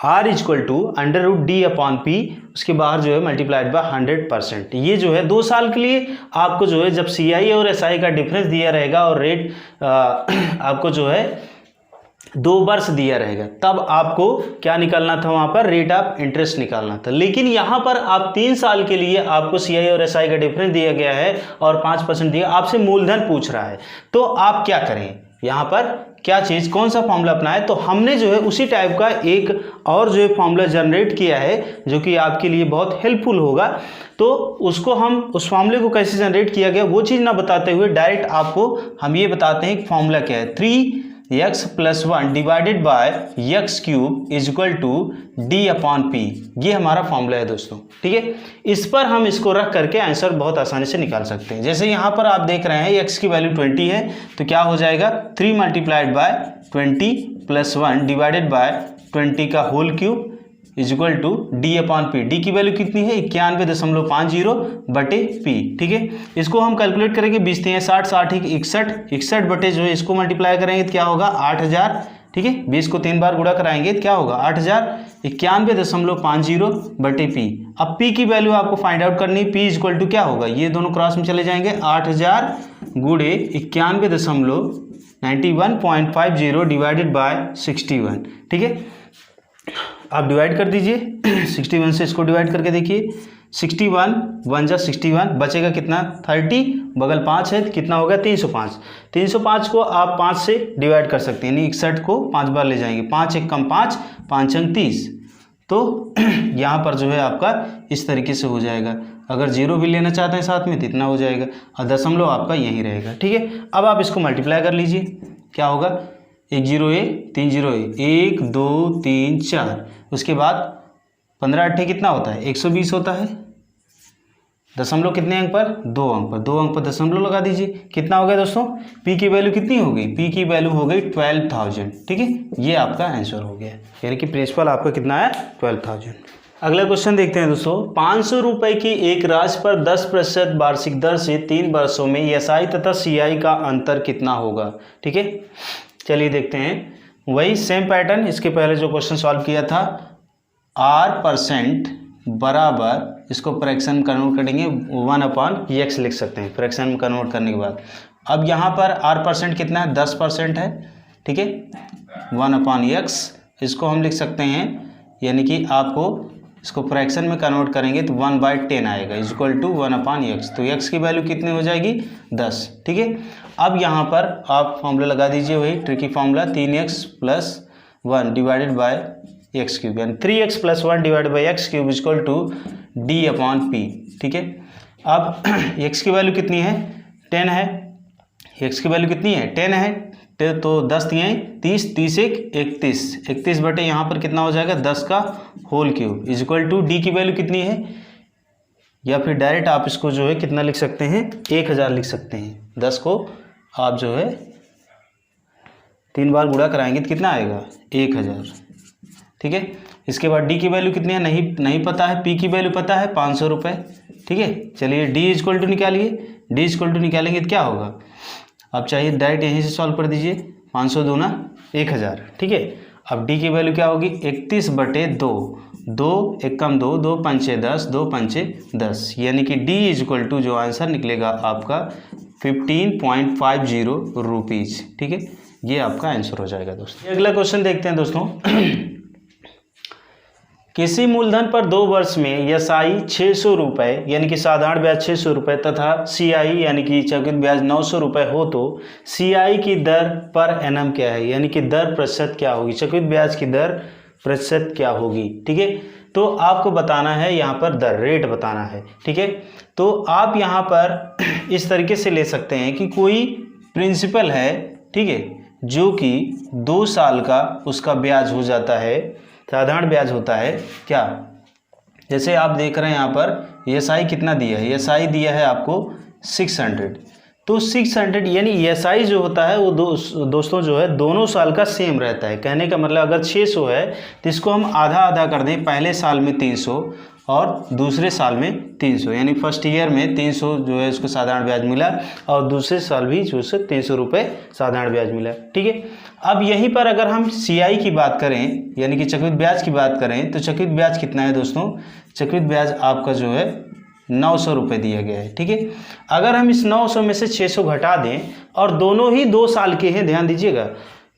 R is equal to under root D upon P, उसके बाहर जो है मल्टीप्लाइड बाय 100%। ये जो है 2 साल के लिए आपको जो है जब सी आई और एस आई का डिफरेंस दिया रहेगा और रेट आपको जो है 2 वर्ष दिया रहेगा, तब आपको क्या निकालना था, वहाँ पर रेट ऑफ इंटरेस्ट निकालना था। लेकिन यहाँ पर आप 3 साल के लिए आपको सी आई और एस आई का डिफरेंस दिया गया है और 5% दिया, आपसे मूलधन पूछ रहा है, तो आप क्या करें, यहाँ पर क्या चीज़, कौन सा फॉर्मूला अपनाए। तो हमने जो है उसी टाइप का एक और जो है फॉर्मूला जनरेट किया है जो कि आपके लिए बहुत हेल्पफुल होगा। तो उसको हम उस फॉर्मूले को कैसे जनरेट किया गया वो चीज़ ना बताते हुए डायरेक्ट आपको हम ये बताते हैं कि फॉर्मूला क्या है। 3x + 1 divided by x³ is equal to D upon P, ये हमारा फॉर्मूला है दोस्तों। ठीक है, इस पर हम इसको रख करके आंसर बहुत आसानी से निकाल सकते हैं। जैसे यहाँ पर आप देख रहे हैं x की वैल्यू 20 है, तो क्या हो जाएगा 3 मल्टीप्लाइड बाय 20 + 1 डिवाइडेड बाय 20 का whole cube is equal to D upon P. D की वैल्यू कितनी है 91.50 बटे पी। ठीक है, इसको हम कैलकुलेट करेंगे, 20 × 60 = 61 बटे जो है इसको मल्टीप्लाई करेंगे तो क्या होगा 8000। ठीक है। 20 को 3 बार गुणा कराएंगे तो क्या होगा 8091.50/P। अब P की वैल्यू आपको फाइंड आउट करनी है। P इक्वल टू क्या होगा, ये दोनों क्रॉस में चले जाएंगे, 8000 गुणे 91.9150 डिवाइडेड बाय 61। ठीक है, आप डिवाइड कर दीजिए 61 से इसको डिवाइड करके देखिए, 61 1 जा 61, बचेगा कितना 30, बगल 5 है, कितना होगा 305। 305 को आप 5 से डिवाइड कर सकते हैं, यानी 61 को 5 बार ले जाएंगे, 5 एक कम 5, 5 अंक 30। तो यहाँ पर जो है आपका इस तरीके से हो जाएगा। अगर जीरो भी लेना चाहते हैं साथ में तो इतना हो जाएगा, और दशमलव आपका यहीं रहेगा। ठीक है, अब आप इसको मल्टीप्लाई कर लीजिए, क्या होगा 1 0 ए 3 0 ए 1 2 3 4, उसके बाद 15 8 कितना होता है 120 होता है। दशमलव कितने अंक पर 2 अंक पर, 2 अंक पर दशमलव लगा दीजिए, कितना हो गया दोस्तों, P की वैल्यू कितनी हो गई, P की वैल्यू हो गई 12,000। ठीक है, ये आपका आंसर हो गया, यानी कि प्रिंसिपल आपका कितना है 12,000। अगला क्वेश्चन देखते हैं दोस्तों, 500 रुपये की एक राशि पर 10% वार्षिक दर से 3 वर्षों में SI तथा CI का अंतर कितना होगा। ठीक है, चलिए देखते हैं, वही सेम पैटर्न, इसके पहले जो क्वेश्चन सॉल्व किया था, R% बराबर, इसको फ्रैक्शन कन्वर्ट करेंगे 1/x लिख सकते हैं फ्रैक्शन में कन्वर्ट करने के बाद। अब यहाँ पर R% कितना है 10% है। ठीक है, 1/x इसको हम लिख सकते हैं, यानी कि आपको इसको फ्रैक्शन में कन्वर्ट करेंगे तो 1/10 आएगा इक्वल टू 1/x। तो x की वैल्यू कितनी हो जाएगी 10। ठीक है, अब यहाँ पर आप फॉर्मूला लगा दीजिए, वही tricky formula 3x + 1 divided by x cube, यानी 3x + 1 divided by x cube equal to D/P। ठीक है, अब x की वैल्यू कितनी है 10 है, x की वैल्यू कितनी है 10 है, तो 10 दिए 30, 30 1 31, 31 बटे यहाँ पर कितना हो जाएगा 10 का whole cube equal to D की वैल्यू कितनी है, या फिर डायरेक्ट आप इसको जो है कितना लिख सकते हैं 1000 लिख सकते हैं। 10 को आप जो है 3 बार गुणा कराएंगे तो कितना आएगा 1000। ठीक है, इसके बाद D की वैल्यू कितनी है नहीं पता है, P की वैल्यू पता है 500 रुपये। ठीक है, चलिए D इक्वल टू निकालिए, D इक्वल टू निकालेंगे तो क्या होगा, आप चाहिए डायरेक्ट यहीं से सॉल्व कर दीजिए, 500 दूना 1000। ठीक है, अब D की वैल्यू क्या होगी 31/2, 2 1 कम 2, 2 पंचे 10, 2 पंचे 10, यानी कि D इक्वल टू जो आंसर निकलेगा आपका 15.50 रुपीज़। ठीक है, ये आपका आंसर हो जाएगा दोस्तों। अगला क्वेश्चन देखते हैं दोस्तों, किसी मूलधन पर 2 वर्ष में SI 600 रुपये यानी कि साधारण ब्याज 600 रुपये तथा CI यानी कि चक्रवृद्धि ब्याज 900 रुपये हो तो CI की दर पर NM क्या है, यानी कि दर प्रतिशत क्या होगी, चक्रवृद्धि ब्याज की दर प्रतिशत क्या होगी। ठीक है, तो आपको बताना है यहाँ पर दर रेट बताना है। ठीक है, तो आप यहाँ पर इस तरीके से ले सकते हैं कि कोई प्रिंसिपल है, ठीक है, जो कि 2 साल का उसका ब्याज हो जाता है, साधारण ब्याज होता है क्या, जैसे आप देख रहे हैं यहाँ पर SI कितना दिया है, SI दिया है आपको 600, तो 600 यानी SI जो होता है वो दोस्तों जो है दोनों साल का सेम रहता है। कहने का मतलब अगर 600 है तो इसको हम आधा आधा कर दें, पहले साल में 300 और दूसरे साल में 300, यानी फर्स्ट ईयर में 300 जो है इसको साधारण ब्याज मिला और दूसरे साल भी जो है 300 रुपये साधारण ब्याज मिला। ठीक है, अब यहीं पर अगर हम CI की बात करें यानी कि चक्रवृद्धि ब्याज की बात करें तो चक्रवृद्धि ब्याज कितना है दोस्तों, चक्रवृद्धि ब्याज आपका जो है 900 रुपये दिया गया है। ठीक है, अगर हम इस 900 में से 600 घटा दें और दोनों ही 2 साल के हैं, ध्यान दीजिएगा,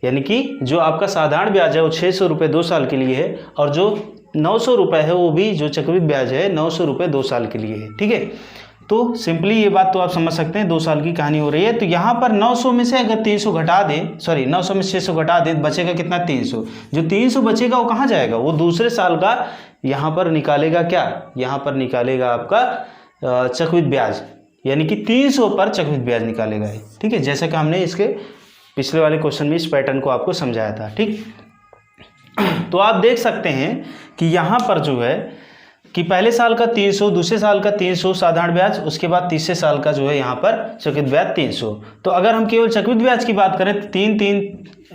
यानी कि जो आपका साधारण ब्याज है वो 600 रुपये 2 साल के लिए है और जो 900 रुपये है वो भी जो चक्रवृद्धि ब्याज है 900 रुपये 2 साल के लिए है। ठीक है, तो सिंपली ये बात तो आप समझ सकते हैं 2 साल की कहानी हो रही है। तो यहाँ पर 900 में से अगर 300 घटा दें, सॉरी 900 में 600 घटा दें, बचेगा कितना 300, जो 300 बचेगा वो कहाँ जाएगा, वो दूसरे साल का यहाँ पर निकालेगा क्या, यहाँ पर निकालेगा आपका चक्रवृद्धि ब्याज, यानी कि 300 पर चक्रवृद्धि ब्याज निकालेगा। ठीक है, जैसा कि हमने इसके पिछले वाले क्वेश्चन में इस पैटर्न को आपको समझाया था। ठीक, तो आप देख सकते हैं कि यहाँ पर जो है कि पहले साल का 300, दूसरे साल का 300 साधारण ब्याज, उसके बाद तीसरे साल का जो है यहाँ पर चक्रवृद्धि ब्याज 300। तो अगर हम केवल चक्रवृद्धि ब्याज की बात करें तो 3 3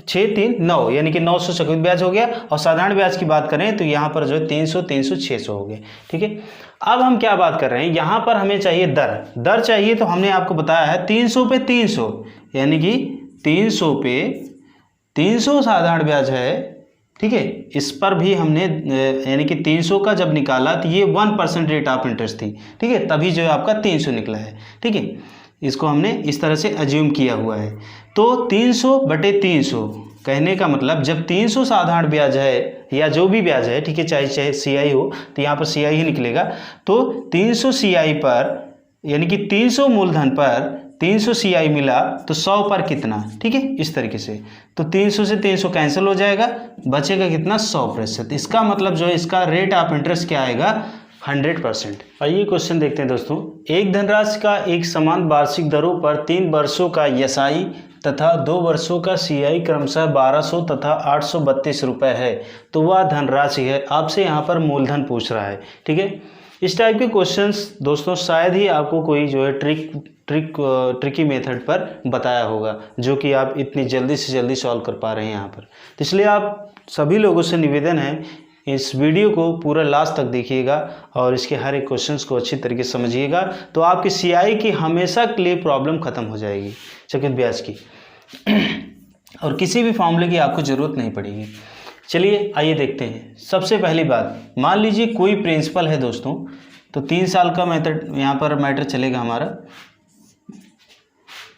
6 3 9 यानी कि 900 चक्रवृद्धि ब्याज हो गया, और साधारण ब्याज की बात करें तो यहाँ पर जो है 300 300 600 हो गए। ठीक है, अब हम क्या बात कर रहे हैं, यहाँ पर हमें चाहिए दर चाहिए, तो हमने आपको बताया है 300 पे 300 यानी कि 300 पे 300 साधारण ब्याज है, ठीक है, इस पर भी हमने यानी कि 300 का जब निकाला तो ये 1% रेट ऑफ इंटरेस्ट थी, ठीक है, तभी जो है आपका 300 निकला है, ठीक है। इसको हमने इस तरह से अज्यूम किया हुआ है। तो 300/300 कहने का मतलब जब 300 साधारण ब्याज है या जो भी ब्याज है, ठीक है, चाहे CI हो तो यहाँ पर CI ही निकलेगा। तो 300 CI पर यानी कि 300 मूलधन पर 300 CI मिला तो 100 पर कितना, ठीक है, इस तरीके से। तो 300 से 300 कैंसिल हो जाएगा, बचेगा कितना, 100%। इसका मतलब जो है इसका रेट ऑफ इंटरेस्ट क्या आएगा, 100%। आइए क्वेश्चन देखते हैं दोस्तों। एक धनराशि का एक समान वार्षिक दरों पर 3 वर्षों का SI तथा 2 वर्षों का CI क्रमशः 1200 तथा 832 रुपये है, तो वह धनराशि है। आपसे यहाँ पर मूलधन पूछ रहा है, ठीक है। इस टाइप के क्वेश्चंस दोस्तों शायद ही आपको कोई जो है ट्रिकी मेथड पर बताया होगा, जो कि आप इतनी जल्दी से जल्दी सॉल्व कर पा रहे हैं यहाँ पर। तो इसलिए आप सभी लोगों से निवेदन है, इस वीडियो को पूरा लास्ट तक देखिएगा और इसके हर एक क्वेश्चंस को अच्छी तरीके से समझिएगा, तो आपकी CI की हमेशा के लिए प्रॉब्लम खत्म हो जाएगी, चक्रवृद्धि ब्याज की, और किसी भी फॉर्मूले की आपको ज़रूरत नहीं पड़ेगी। चलिए आइए देखते हैं। सबसे पहली बात, मान लीजिए कोई प्रिंसिपल है दोस्तों, तो 3 साल का मेथड यहाँ पर मैटर चलेगा हमारा,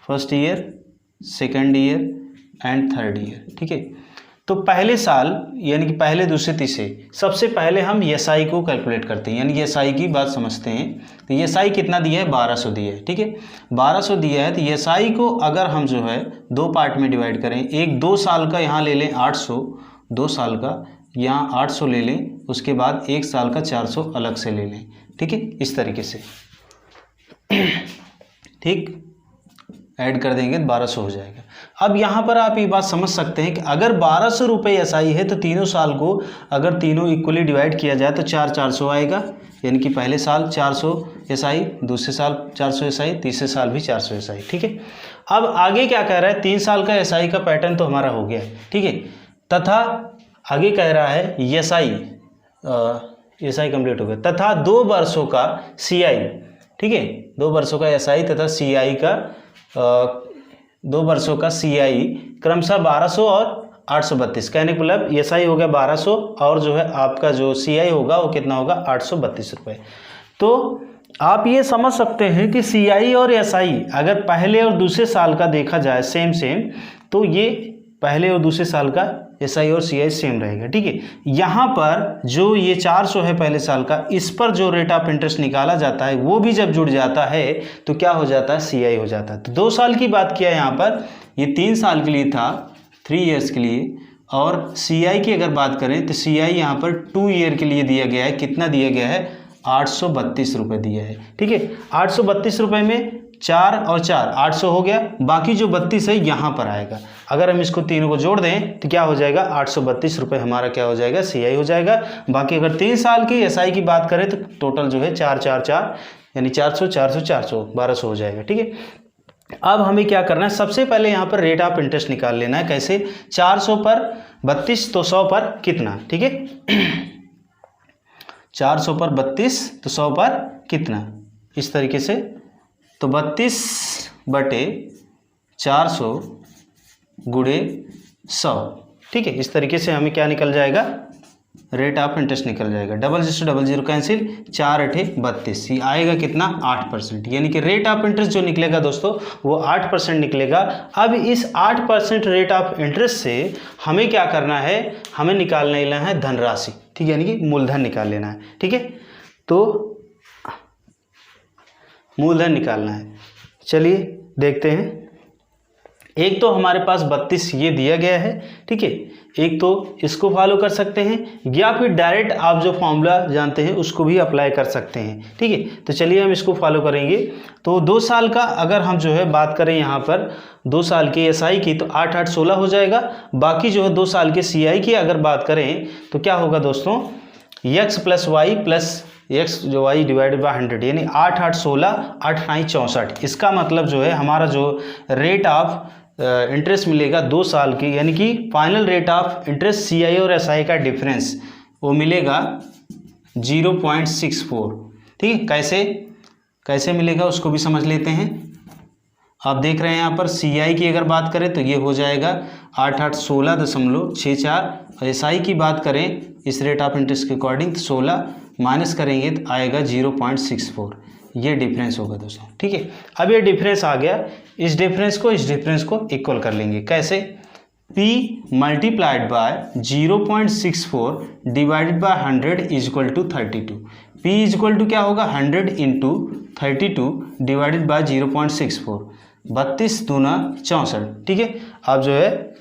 first year, second year and third year, ठीक है। तो पहले साल यानी कि पहले, दूसरे, तीसरे, सबसे पहले हम SI को कैलकुलेट करते हैं, यानी कि SI की बात समझते हैं। तो SI कितना दिया है, 1200 दिया है, ठीक है, 1200 दिया है। तो SI को अगर हम जो है 2 पार्ट में डिवाइड करें, एक 2 साल का यहाँ ले लें 800, 2 साल का यहाँ 800 ले लें, उसके बाद 1 साल का 400 अलग से ले लें, ठीक है, इस तरीके से, ठीक, ऐड कर देंगे तो 1200 हो जाएगा। अब यहाँ पर आप ये बात समझ सकते हैं कि अगर 1200 रुपये SI है तो तीनों साल को अगर तीनों इक्वली डिवाइड किया जाए तो 400 आएगा, यानी कि पहले साल 400 SI, दूसरे साल 400 SI, तीसरे साल भी 400 SI, ठीक है। अब आगे क्या कह रहा है, 3 साल का SI का पैटर्न तो हमारा हो गया है, ठीक है, तथा आगे कह रहा है SI कंप्लीट हो गया, तथा 2 वर्षों का CI, ठीक है, 2 वर्षों का SI तथा CI का 2 वर्षों का CI क्रमशः 1200 और 832, कहने का मतलब SI हो गया 1200 और जो है आपका जो CI होगा वो कितना होगा, 832 रुपये। तो आप ये समझ सकते हैं कि CI और SI अगर पहले और दूसरे साल का देखा जाए सेम, तो ये पहले और दूसरे साल का SI और CI सेम रहेगा, ठीक है। यहाँ पर जो ये 400 है पहले साल का, इस पर जो रेट ऑफ इंटरेस्ट निकाला जाता है वो भी जब जुड़ जाता है तो क्या हो जाता है, CI हो जाता है। तो 2 साल की बात किया यहाँ पर, ये 3 साल के लिए था, 3 ईयर्स के लिए, और CI की अगर बात करें तो CI यहाँ पर 2 ईयर के लिए दिया गया है। कितना दिया गया है, 832 रुपये दिया है, ठीक है। 832 रुपये में 4 और 4 800 हो गया, बाकी जो 32 है यहाँ पर आएगा। अगर हम इसको तीनों को जोड़ दें तो क्या हो जाएगा, 832 रुपये हमारा क्या हो जाएगा, CI हो जाएगा। बाकी अगर 3 साल की SI की बात करें तो टोटल जो है 4 4 4 यानी 400 400 400 1200 हो जाएगा, ठीक है। अब हमें क्या करना है, सबसे पहले यहाँ पर रेट ऑफ इंटरेस्ट निकाल लेना है। कैसे, 400 पर 32 तो 100 पर कितना, ठीक है, 400 पर 32 तो 100 पर कितना, इस तरीके से। तो 32/400 गुणे 100, ठीक है, इस तरीके से हमें क्या निकल जाएगा, रेट ऑफ इंटरेस्ट निकल जाएगा। 0000 कैंसिल, 4 8 32, ये आएगा कितना, 8%, यानी कि रेट ऑफ इंटरेस्ट जो निकलेगा दोस्तों वो 8% निकलेगा। अब इस 8% रेट ऑफ इंटरेस्ट से हमें क्या करना है, हमें निकाल लेना है धनराशि, ठीक है, यानी कि मूलधन निकाल लेना है, ठीक है। तो मूलधन निकालना है, चलिए देखते हैं। एक तो हमारे पास 32 ये दिया गया है, ठीक है, एक तो इसको फॉलो कर सकते हैं या फिर डायरेक्ट आप जो फॉर्मूला जानते हैं उसको भी अप्लाई कर सकते हैं, ठीक है। तो चलिए हम इसको फॉलो करेंगे। तो 2 साल का अगर हम जो है बात करें यहाँ पर 2 साल की SI की तो 8 8 16 हो जाएगा। बाकी जो है 2 साल के CI की अगर बात करें तो क्या होगा दोस्तों, x + y + x जो y डिवाइडेड बाय 100, यानी 8 8 16 8 9 64। इसका मतलब जो है हमारा जो रेट ऑफ इंटरेस्ट मिलेगा 2 साल की, यानी कि final rate of interest CI और SI का डिफरेंस वो मिलेगा 0.64, ठीक है। कैसे मिलेगा उसको भी समझ लेते हैं। आप देख रहे हैं यहाँ पर CI की अगर बात करें तो ये हो जाएगा 8816.64 और SI की बात करें इस रेट ऑफ इंटरेस्ट के अकॉर्डिंग तो 16 माइनस करेंगे तो आएगा 0.64। ये डिफरेंस होगा दोस्तों, ठीक है। अब ये डिफरेंस आ गया, इस डिफरेंस को इक्वल कर लेंगे। कैसे? P multiplied by 0.64 divided by 100 is equal to 32। P is equal to क्या होगा? 100 इंटू 32 डिवाइडेड बाय 0.64, 32 दूना 64, ठीक है। आप जो है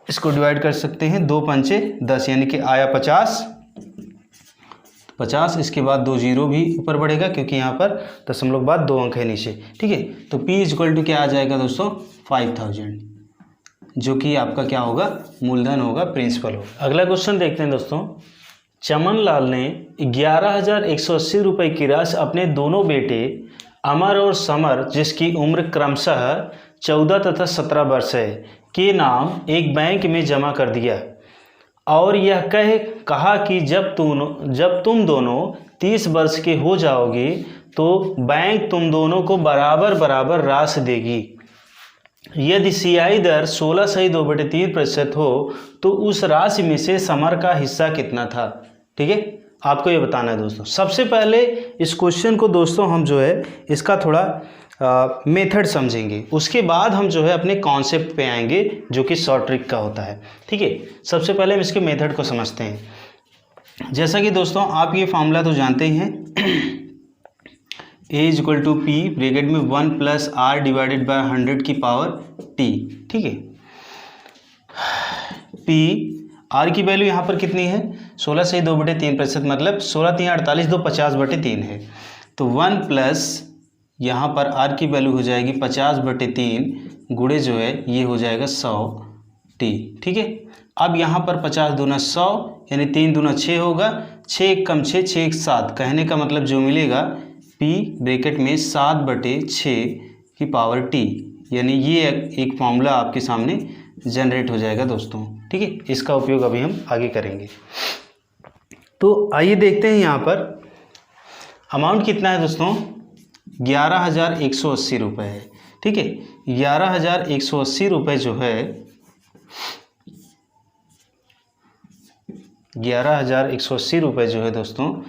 इसको डिवाइड कर सकते हैं, 2 पंचे 10 यानी कि आया 50। इसके बाद 2 जीरो भी ऊपर बढ़ेगा क्योंकि यहाँ पर दशमलव बाद 2 अंक है नीचे, ठीक है। तो P इज इक्वल टू क्या आ जाएगा दोस्तों? 5000, जो कि आपका क्या होगा? मूलधन होगा, प्रिंसिपल होगा। अगला क्वेश्चन देखते हैं दोस्तों। चमन लाल ने 11,180 रुपये की राशि अपने दोनों बेटे अमर और समर, जिसकी उम्र क्रमशः 14 तथा 17 वर्ष है, के नाम एक बैंक में जमा कर दिया और यह कहा कि जब तुम दोनों 30 वर्ष के हो जाओगे तो बैंक तुम दोनों को बराबर बराबर राशि देगी। यदि CI दर 16.2/3% हो तो उस राशि में से समर का हिस्सा कितना था, ठीक है। आपको ये बताना है दोस्तों। सबसे पहले इस क्वेश्चन को दोस्तों हम जो है इसका थोड़ा मेथड समझेंगे, उसके बाद हम जो है अपने कॉन्सेप्ट पे आएंगे जो कि शॉर्ट ट्रिक का होता है, ठीक है। सबसे पहले हम इसके मेथड को समझते हैं। जैसा कि दोस्तों आप ये फार्मूला तो जानते ही हैं, A is equal to P bracket में 1 प्लस R डिवाइडेड बाय 100 की पावर T, ठीक है। P R की वैल्यू यहाँ पर कितनी है? 16.2/3%, मतलब 16 3 48, 2 50/3 है। तो 1 प्लस यहाँ पर R की वैल्यू हो जाएगी 50/3 गुणे जो है ये हो जाएगा 100T, ठीक है। अब यहाँ पर 50 दूना 100 यानी 3 दूना 6 होगा, 6 एक कम 6, 6 एक 7, कहने का मतलब जो मिलेगा P ब्रैकेट में 7/6 की पावर T, यानी ये एक फॉर्मूला आपके सामने जनरेट हो जाएगा दोस्तों, ठीक है। इसका उपयोग अभी हम आगे करेंगे। तो आइए देखते हैं यहाँ पर अमाउंट कितना है दोस्तों? 11,180 रुपये है, ठीक है। 11,180 रुपये जो है 11,180 रुपये जो है दोस्तों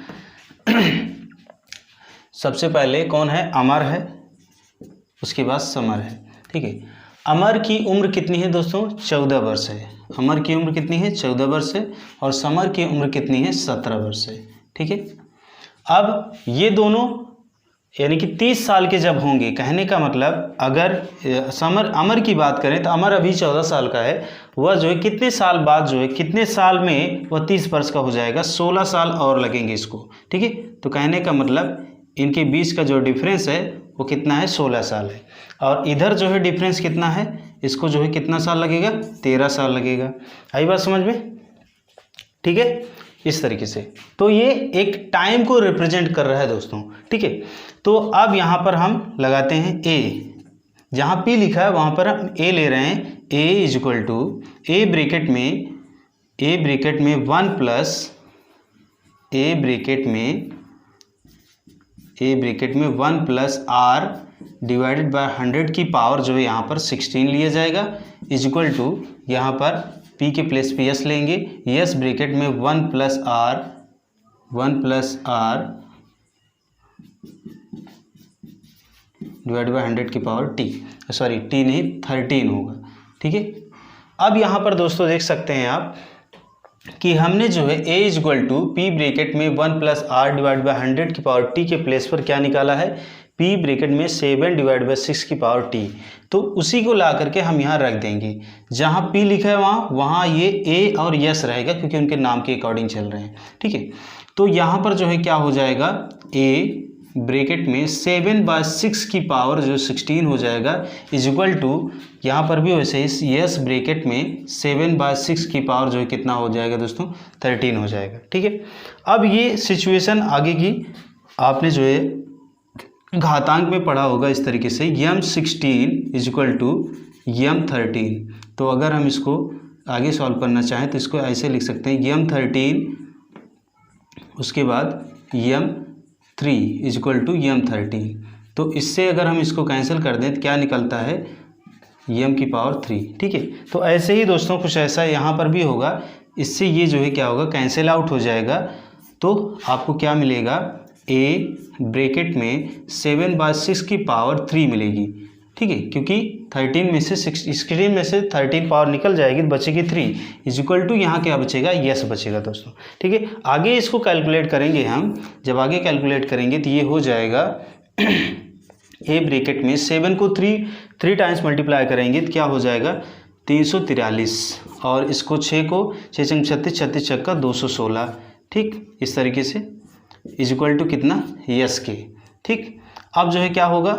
सबसे पहले कौन है? अमर है, उसके बाद समर है, ठीक है। अमर की उम्र कितनी है दोस्तों? 14 वर्ष है। अमर की उम्र कितनी है? 14 वर्ष है। और समर की उम्र कितनी है? 17 वर्ष है, ठीक है। अब ये दोनों यानी कि 30 साल के जब होंगे, कहने का मतलब अगर अमर की बात करें तो अमर अभी 14 साल का है, वह जो है कितने साल बाद जो है कितने साल में वह 30 वर्ष का हो जाएगा? 16 साल और लगेंगे इसको, ठीक है। तो कहने का मतलब इनके बीच का जो डिफरेंस है वो कितना है? 16 साल है। और इधर जो है डिफरेंस कितना है? इसको जो है कितना साल लगेगा? 13 साल लगेगा। आई बात समझ में, ठीक है। इस तरीके से तो ये एक टाइम को रिप्रेजेंट कर रहा है दोस्तों, ठीक है। तो अब यहाँ पर हम लगाते हैं A, जहाँ P लिखा है वहाँ पर हम A ले रहे हैं। A is equal to A bracket में 1 प्लस A ब्रैकेट में 1 प्लस R डिवाइडेड बाय 100 की पावर जो है यहाँ पर 16 लिया जाएगा, इज इक्वल टू यहाँ पर P के प्लेस पे S लेंगे। S ब्रैकेट में 1 प्लस R डिवाइड बाय 100 की पावर T, सॉरी T नहीं 13 होगा, ठीक है। अब यहाँ पर दोस्तों देख सकते हैं आप कि हमने जो है A is equal to P bracket में 1 प्लस R डिवाइड बाय 100 की पावर T के प्लेस पर क्या निकाला है? P ब्रैकेट में 7 डिवाइड बाय 6 की पावर T। तो उसी को ला करके हम यहाँ रख देंगे, जहाँ P लिखा है वहाँ ये A और S रहेगा क्योंकि उनके नाम के अकॉर्डिंग चल रहे हैं, ठीक है। तो यहाँ पर जो है क्या हो जाएगा? A ब्रैकेट में 7/6 की पावर जो 16 हो जाएगा, इज इक्वल टू यहाँ पर भी वैसे ही S ब्रैकेट में 7/6 की पावर जो है कितना हो जाएगा दोस्तों? 13 हो जाएगा, ठीक है। अब ये सिचुएशन आगे की आपने जो है घातांक में पढ़ा होगा इस तरीके से, m16 is equal to m13। तो अगर हम इसको आगे सॉल्व करना चाहें तो इसको ऐसे लिख सकते हैं, m13 उसके बाद m3 is equal to m13। तो इससे अगर हम इसको कैंसिल कर दें तो क्या निकलता है, m की पावर 3। ठीक है, तो ऐसे ही दोस्तों कुछ ऐसा यहाँ पर भी होगा, इससे ये जो है क्या होगा, कैंसिल आउट हो जाएगा। तो आपको क्या मिलेगा, a ब्रैकेट में 7/6 की पावर 3 मिलेगी। ठीक है, क्योंकि 13 में से 16 में से 13 पावर निकल जाएगी तो बचेगी 3 इज इक्वल टू यहाँ क्या बचेगा, यस बचेगा दोस्तों। ठीक है, आगे इसको कैलकुलेट करेंगे हम, जब आगे कैलकुलेट करेंगे तो ये हो जाएगा ए ब्रैकेट में 7 को 3 टाइम्स मल्टीप्लाई करेंगे तो क्या हो जाएगा 343, और इसको 6 को 6 छंग 36, 36 छक्का 216। ठीक, इस तरीके से इज इक्वल टू कितना, यस के। ठीक, अब जो है क्या होगा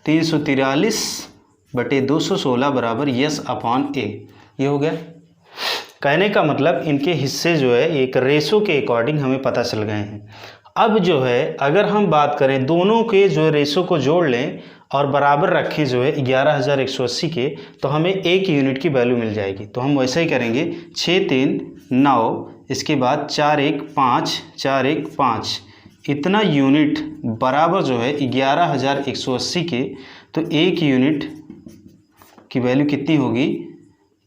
343 बटे 216 बराबर यस अपॉन ए, ये हो गया। कहने का मतलब इनके हिस्से जो है एक रेशो के अकॉर्डिंग हमें पता चल गए हैं। अब जो है अगर हम बात करें दोनों के जो रेशो को जोड़ लें और बराबर रखें जो है 11,180 के, तो हमें एक यूनिट की वैल्यू मिल जाएगी। तो हम वैसा ही करेंगे, 6 3 9, इसके बाद 4 1 5, 4 1 5, इतना यूनिट बराबर जो है 11,180 के। तो एक यूनिट की वैल्यू कितनी होगी,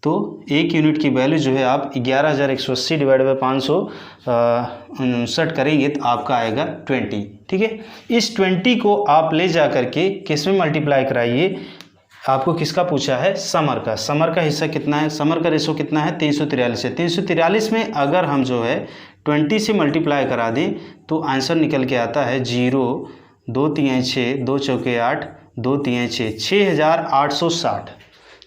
तो एक यूनिट की वैल्यू जो है आप 11,180 डिवाइड बाई 559 करेंगे तो आपका आएगा 20। ठीक है, इस 20 को आप ले जा करके किस में मल्टीप्लाई कराइए, आपको किसका पूछा है, समर का। समर का हिस्सा कितना है, समर का रेशो कितना है 343 है। 343 में अगर हम जो है 20 से मल्टीप्लाई करा दें तो आंसर निकल के आता है 0 2 3 6 2 चौके 8 2 3 6, 6,860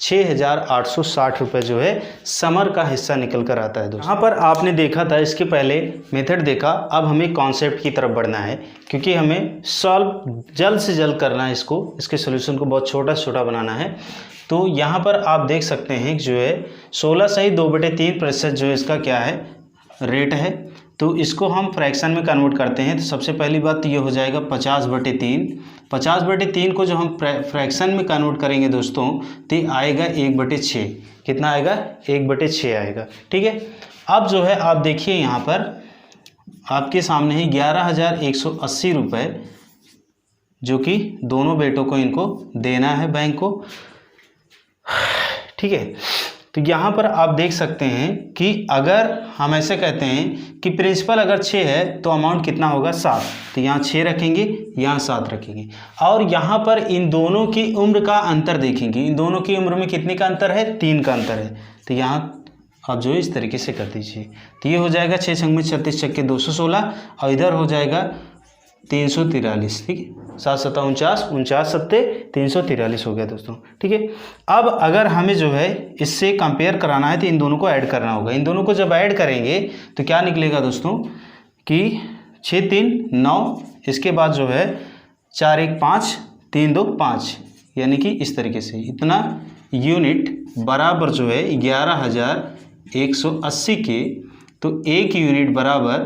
6,860 रुपये जो है समर का हिस्सा निकल कर आता है दोस्तों। यहाँ पर आपने देखा था, इसके पहले मेथड देखा, अब हमें कॉन्सेप्ट की तरफ बढ़ना है, क्योंकि हमें सॉल्व जल्द से जल्द करना है इसको, इसके सोल्यूशन को बहुत छोटा छोटा बनाना है। तो यहाँ पर आप देख सकते हैं जो है 16 सही 2/3% जो है इसका क्या है, रेट है। तो इसको हम फ्रैक्शन में कन्वर्ट करते हैं। तो सबसे पहली बात तो ये हो जाएगा 50/3। 50/3 को जो हम फ्रैक्शन में कन्वर्ट करेंगे दोस्तों तो आएगा 1/6। कितना आएगा, 1/6 आएगा। ठीक है, अब जो है आप देखिए यहाँ पर आपके सामने है 11,180 रुपये, जो कि दोनों बेटों को इनको देना है बैंक को। ठीक है, तो यहाँ पर आप देख सकते हैं कि अगर हम ऐसे कहते हैं कि प्रिंसिपल अगर 6 है तो अमाउंट कितना होगा 7, तो यहाँ 6 रखेंगे, यहाँ 7 रखेंगे। और यहाँ पर इन दोनों की उम्र का अंतर देखेंगे, इन दोनों की उम्र में कितने का अंतर है, 3 का अंतर है। तो यहाँ आप जो है इस तरीके से कर दीजिए। तो ये हो जाएगा 6 छंग में 36 छक्के 216, और इधर हो जाएगा 343। ठीक है, 7 7 49, 49 7 343 हो गया दोस्तों। ठीक है, अब अगर हमें जो है इससे कंपेयर कराना है तो इन दोनों को ऐड करना होगा। इन दोनों को जब ऐड करेंगे तो क्या निकलेगा दोस्तों कि 6 3 9, इसके बाद जो है 4 1 5 3 2 5, यानी कि इस तरीके से इतना यूनिट बराबर जो है 11,180 के। तो एक यूनिट बराबर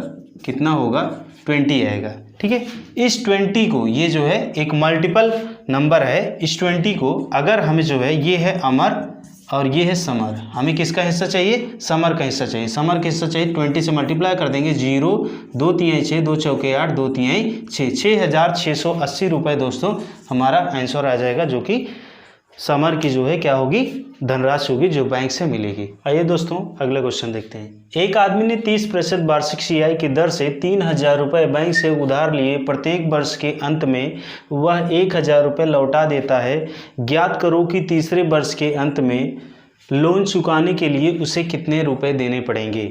कितना होगा, 20 आएगा। ठीक है, इस 20 को, ये जो है एक मल्टीपल नंबर है, इस 20 को अगर हमें जो है, ये है अमर और ये है समर, हमें किसका हिस्सा चाहिए, समर का हिस्सा चाहिए। समर का हिस्सा चाहिए 20 से मल्टीप्लाई कर देंगे, 0 2 3 6 2 चौके 8 2 3 6, 6,680 रुपये दोस्तों हमारा आंसर आ जाएगा, जो कि समर की जो है क्या होगी, धनराशि होगी जो बैंक से मिलेगी। आइए दोस्तों अगला क्वेश्चन देखते हैं। एक आदमी ने 30% वार्षिक सीआई की दर से 3,000 रुपये बैंक से उधार लिए, प्रत्येक वर्ष के अंत में वह 1,000 रुपये लौटा देता है। ज्ञात करो कि तीसरे वर्ष के अंत में लोन चुकाने के लिए उसे कितने रुपए देने पड़ेंगे।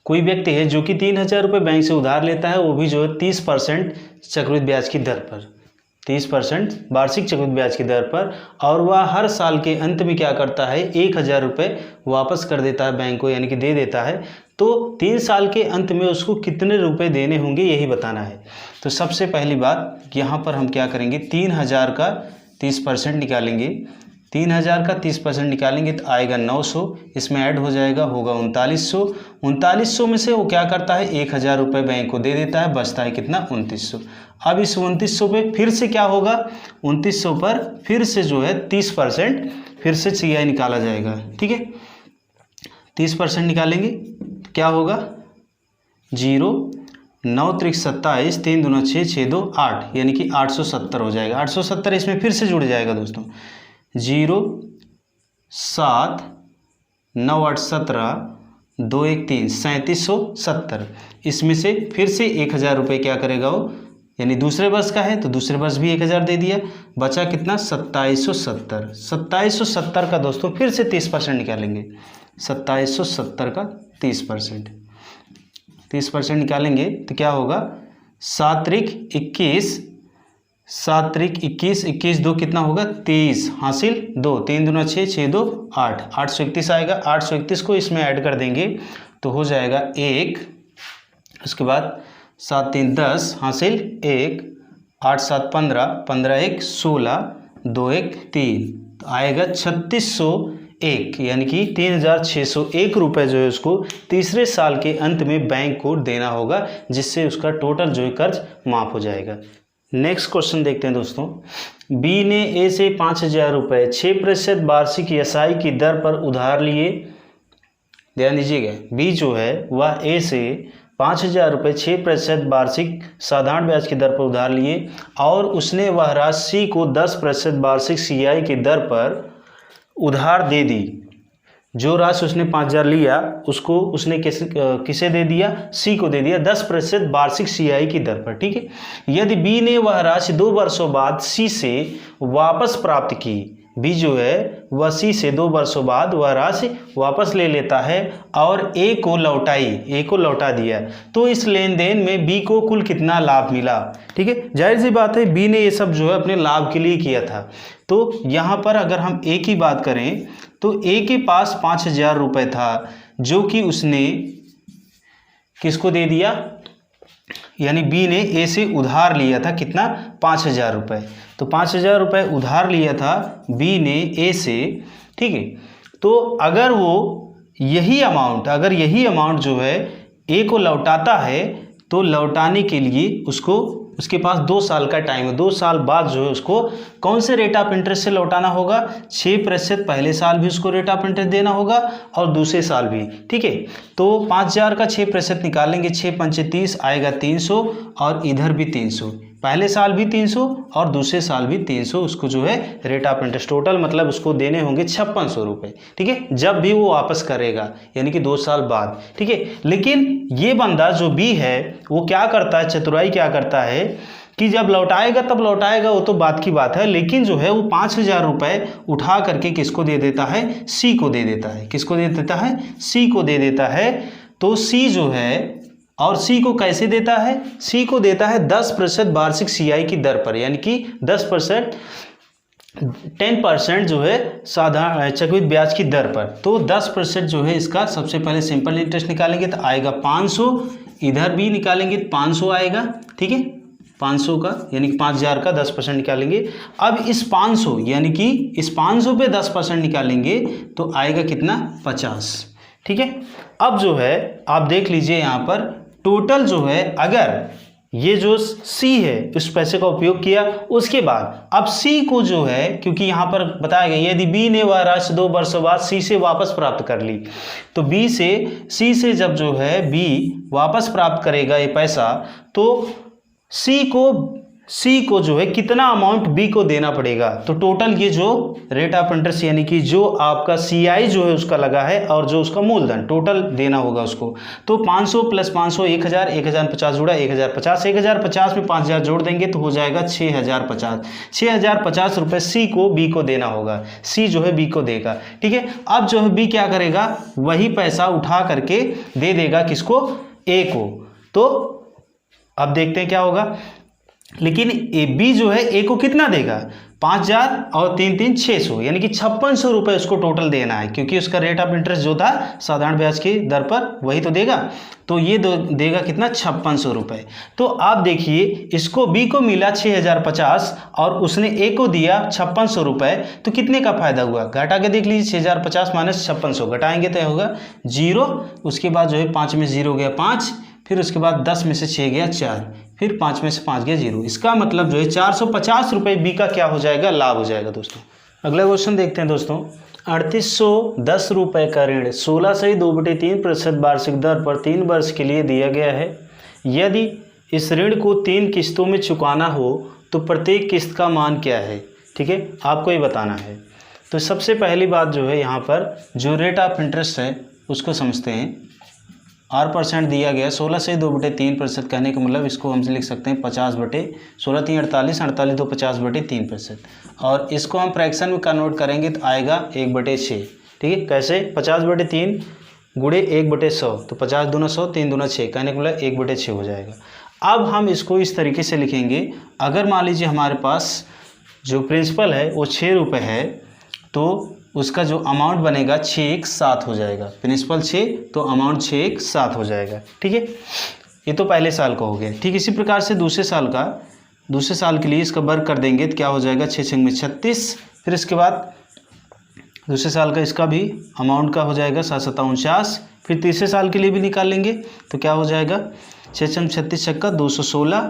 कोई व्यक्ति है जो कि 3,000 रुपये बैंक से उधार लेता है, वो भी जो है 30% चक्रवृद्धि ब्याज की दर पर, 30% वार्षिक चक्रवृद्धि ब्याज की दर पर, और वह हर साल के अंत में क्या करता है, 1,000 रुपये वापस कर देता है बैंक को, यानी कि दे देता है। तो 3 साल के अंत में उसको कितने रुपए देने होंगे यही बताना है। तो सबसे पहली बात यहाँ पर हम क्या करेंगे, 3,000 का 30% निकालेंगे। 3,000 का 30% निकालेंगे तो आएगा 900, इसमें ऐड हो जाएगा, होगा 3900। 3900 में से वो क्या करता है, 1,000 रुपये बैंक को दे देता है, बचता है कितना, 2900। अब इस 2900 पे फिर से क्या होगा, 2900 पर फिर से जो है 30% फिर से सीआई निकाला जाएगा। ठीक है, 30% निकालेंगे क्या होगा, 0 9 त्रिक 27, 3 दूना 6, 6 2 8, यानी कि 870 हो जाएगा। 870 इसमें फिर से जुड़ जाएगा दोस्तों। 0 7 9 8 17 2 1 3 3770। इसमें से फिर से 1000 रुपये क्या करेगा वो, यानी दूसरे वर्ष का है तो दूसरे वर्ष भी 1000 दे दिया, बचा कितना 2770। 2770 का दोस्तों फिर से 30% निकालेंगे। 2770 का 30% निकालेंगे तो क्या होगा, 7 त्रिक 21, 7 त्रिक 21, 21 2 कितना होगा 23, हासिल 2, 3 दूना 6, 6 2 8, 831 आएगा। 831 को इसमें ऐड कर देंगे तो हो जाएगा 1, उसके बाद 7 3 10, हासिल 1, 8 7 15, 15 1 16, 2 1 3, तो आएगा 3601, यानी कि 3601 रुपये जो है उसको तीसरे साल के अंत में बैंक को देना होगा, जिससे उसका टोटल जो है कर्ज माफ़ हो जाएगा। नेक्स्ट क्वेश्चन देखते हैं दोस्तों। बी ने ए से 5000 रुपये 6% वार्षिक SI की दर पर उधार लिए। ध्यान दीजिएगा, बी जो है वह ए से 5000 रुपये 6% वार्षिक साधारण ब्याज की दर पर उधार लिए और उसने वह राशि को 10% वार्षिक CI की दर पर उधार दे दी। जो राशि उसने 5000 लिया उसको उसने किसे दे दिया, सी को दे दिया 10% वार्षिक CI की दर पर। ठीक है। यदि बी ने वह राशि 2 वर्षों बाद सी से वापस प्राप्त की, बी जो है वह सी से 2 वर्षों बाद वह राशि वापस ले लेता है और ए को लौटा दिया, तो इस लेन देन में बी को कुल कितना लाभ मिला। ठीक है, जाहिर सी बात है बी ने ये सब जो है अपने लाभ के लिए किया था। तो यहाँ पर अगर हम ए की बात करें तो ए के पास 5000 रुपये था जो कि उसने किसको दे दिया, यानी बी ने ए से उधार लिया था कितना 5000 रुपये। तो 5000 रुपये उधार लिया था बी ने ए से। ठीक है, तो अगर यही अमाउंट जो है ए को लौटाता है तो लौटाने के लिए उसके पास 2 साल का टाइम है। 2 साल बाद जो है उसको कौन से रेट ऑफ इंटरेस्ट से लौटाना होगा, 6% पहले साल भी उसको रेट ऑफ इंटरेस्ट देना होगा और दूसरे साल भी। ठीक है, तो 5000 का 6% निकालेंगे, 6 पंचे 30 आएगा 300 और इधर भी 300, पहले साल भी 300 और दूसरे साल भी 300 उसको जो है रेट ऑफ इंटरेस्ट, टोटल मतलब उसको देने होंगे 5600 रुपये। ठीक है, जब भी वो वापस करेगा यानी कि 2 साल बाद। ठीक है, लेकिन ये बंदा जो बी है वो क्या करता है, चतुराई क्या करता है कि जब लौटाएगा तब लौटाएगा, वो तो बात की बात है, लेकिन जो है वो 5000 रुपये उठा करके किसको दे देता है, सी को दे देता है। किसको दे देता है, सी को दे देता है। तो सी जो है, और सी को कैसे देता है, सी को देता है 10% वार्षिक CI की दर पर, यानी कि 10% 10% जो है साधारण चक्रवृद्धि ब्याज की दर पर। तो 10% जो है इसका सबसे पहले सिंपल इंटरेस्ट निकालेंगे तो आएगा 500, इधर भी निकालेंगे तो 500 आएगा। ठीक है, 500 का यानी कि 5000 का 10% निकालेंगे। अब इस 500 यानी कि इस 500 पे 10% निकालेंगे तो आएगा कितना 50। ठीक है, अब जो है आप देख लीजिए यहाँ पर टोटल जो है, अगर ये जो सी है उस पैसे का उपयोग किया, उसके बाद अब सी को जो है, क्योंकि यहाँ पर बताया गया यदि बी ने वह राशि 2 वर्षों बाद सी से वापस प्राप्त कर ली, तो सी से जब जो है बी वापस प्राप्त करेगा ये पैसा, तो सी को जो है कितना अमाउंट बी को देना पड़ेगा। तो टोटल ये जो रेट ऑफ इंटरेस्ट यानी कि जो आपका CI जो है उसका लगा है और जो उसका मूलधन टोटल देना होगा उसको, तो 500 + 500 1000, 1050 जुड़ा 1050, 1050 में 5000 जोड़ देंगे तो हो जाएगा 6050। 6050 रुपये सी को बी को देना होगा, सी जो है बी को देगा। ठीक है, अब जो है बी क्या करेगा, वही पैसा उठा करके दे देगा किसको, ए को। तो अब देखते हैं क्या होगा, लेकिन बी जो है ए को कितना देगा, 5000 और 3 3 600, यानी कि 5600 रुपये उसको टोटल देना है, क्योंकि उसका रेट ऑफ इंटरेस्ट जो था साधारण ब्याज की दर पर वही तो देगा। तो ये देगा कितना 5600 रुपये। तो आप देखिए इसको बी को मिला 6050 और उसने ए को दिया 5600 रुपये, तो कितने का फायदा हुआ, घटा के देख लीजिए। 6050 माइनस 5600 घटाएंगे तो होगा 0, उसके बाद जो है 5 में 0 गया 5, फिर उसके बाद 10 में से 6 गया 4, फिर 5 में से 5 गया 0। इसका मतलब जो है 450 रुपये बी का क्या हो जाएगा, लाभ हो जाएगा दोस्तों। अगला क्वेश्चन देखते हैं दोस्तों। 3810 रुपये का ऋण 16 से 2/3% वार्षिक दर पर 3 वर्ष के लिए दिया गया है। यदि इस ऋण को 3 किस्तों में चुकाना हो तो प्रत्येक किस्त का मान क्या है, ठीक है, आपको ये बताना है। तो सबसे पहली बात जो है यहाँ पर जो रेट ऑफ इंटरेस्ट है उसको समझते हैं। R% दिया गया 16 से 2/3%, कहने का मतलब इसको हम लिख सकते हैं 50/16, 3 48, 48 2 50/3%। और इसको हम फ्रैक्शन में कन्वर्ट करेंगे तो आएगा 1/6, ठीक है। कैसे? 50/3 गुणे 1/100, तो 50 दूना 100, 3 दूना 6, कहने का मतलब 1/6 हो जाएगा। अब हम इसको इस तरीके से लिखेंगे, अगर मान लीजिए हमारे पास जो प्रिंसिपल है वो 6 रुपये है तो उसका जो अमाउंट बनेगा 617 हो जाएगा। प्रिंसिपल 6 तो अमाउंट 617 हो जाएगा, ठीक है। ये तो पहले साल का हो गया। ठीक इसी प्रकार से दूसरे साल के लिए इसका वर्ग कर देंगे तो क्या हो जाएगा, 6 छंग में 36। फिर इसके बाद दूसरे साल का इसका भी अमाउंट का हो जाएगा 7-7-49। फिर तीसरे साल के लिए भी निकाल लेंगे तो क्या हो जाएगा, 6 छंग 36 छक्का 216।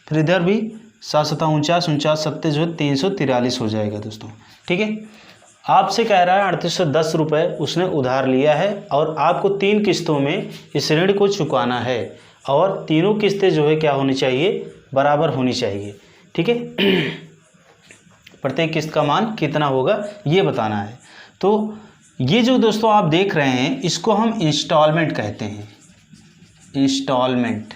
फिर इधर भी 7-7-49, 49 7 जो 343 हो जाएगा दोस्तों, ठीक है। आपसे कह रहा है 3810 रुपये उसने उधार लिया है और आपको 3 किस्तों में इस ऋण को चुकाना है और तीनों किस्तें जो है क्या होनी चाहिए, बराबर होनी चाहिए, ठीक है। प्रत्येक किस्त का मान कितना होगा ये बताना है। तो ये जो दोस्तों आप देख रहे हैं इसको हम इंस्टॉलमेंट कहते हैं, इंस्टॉलमेंट।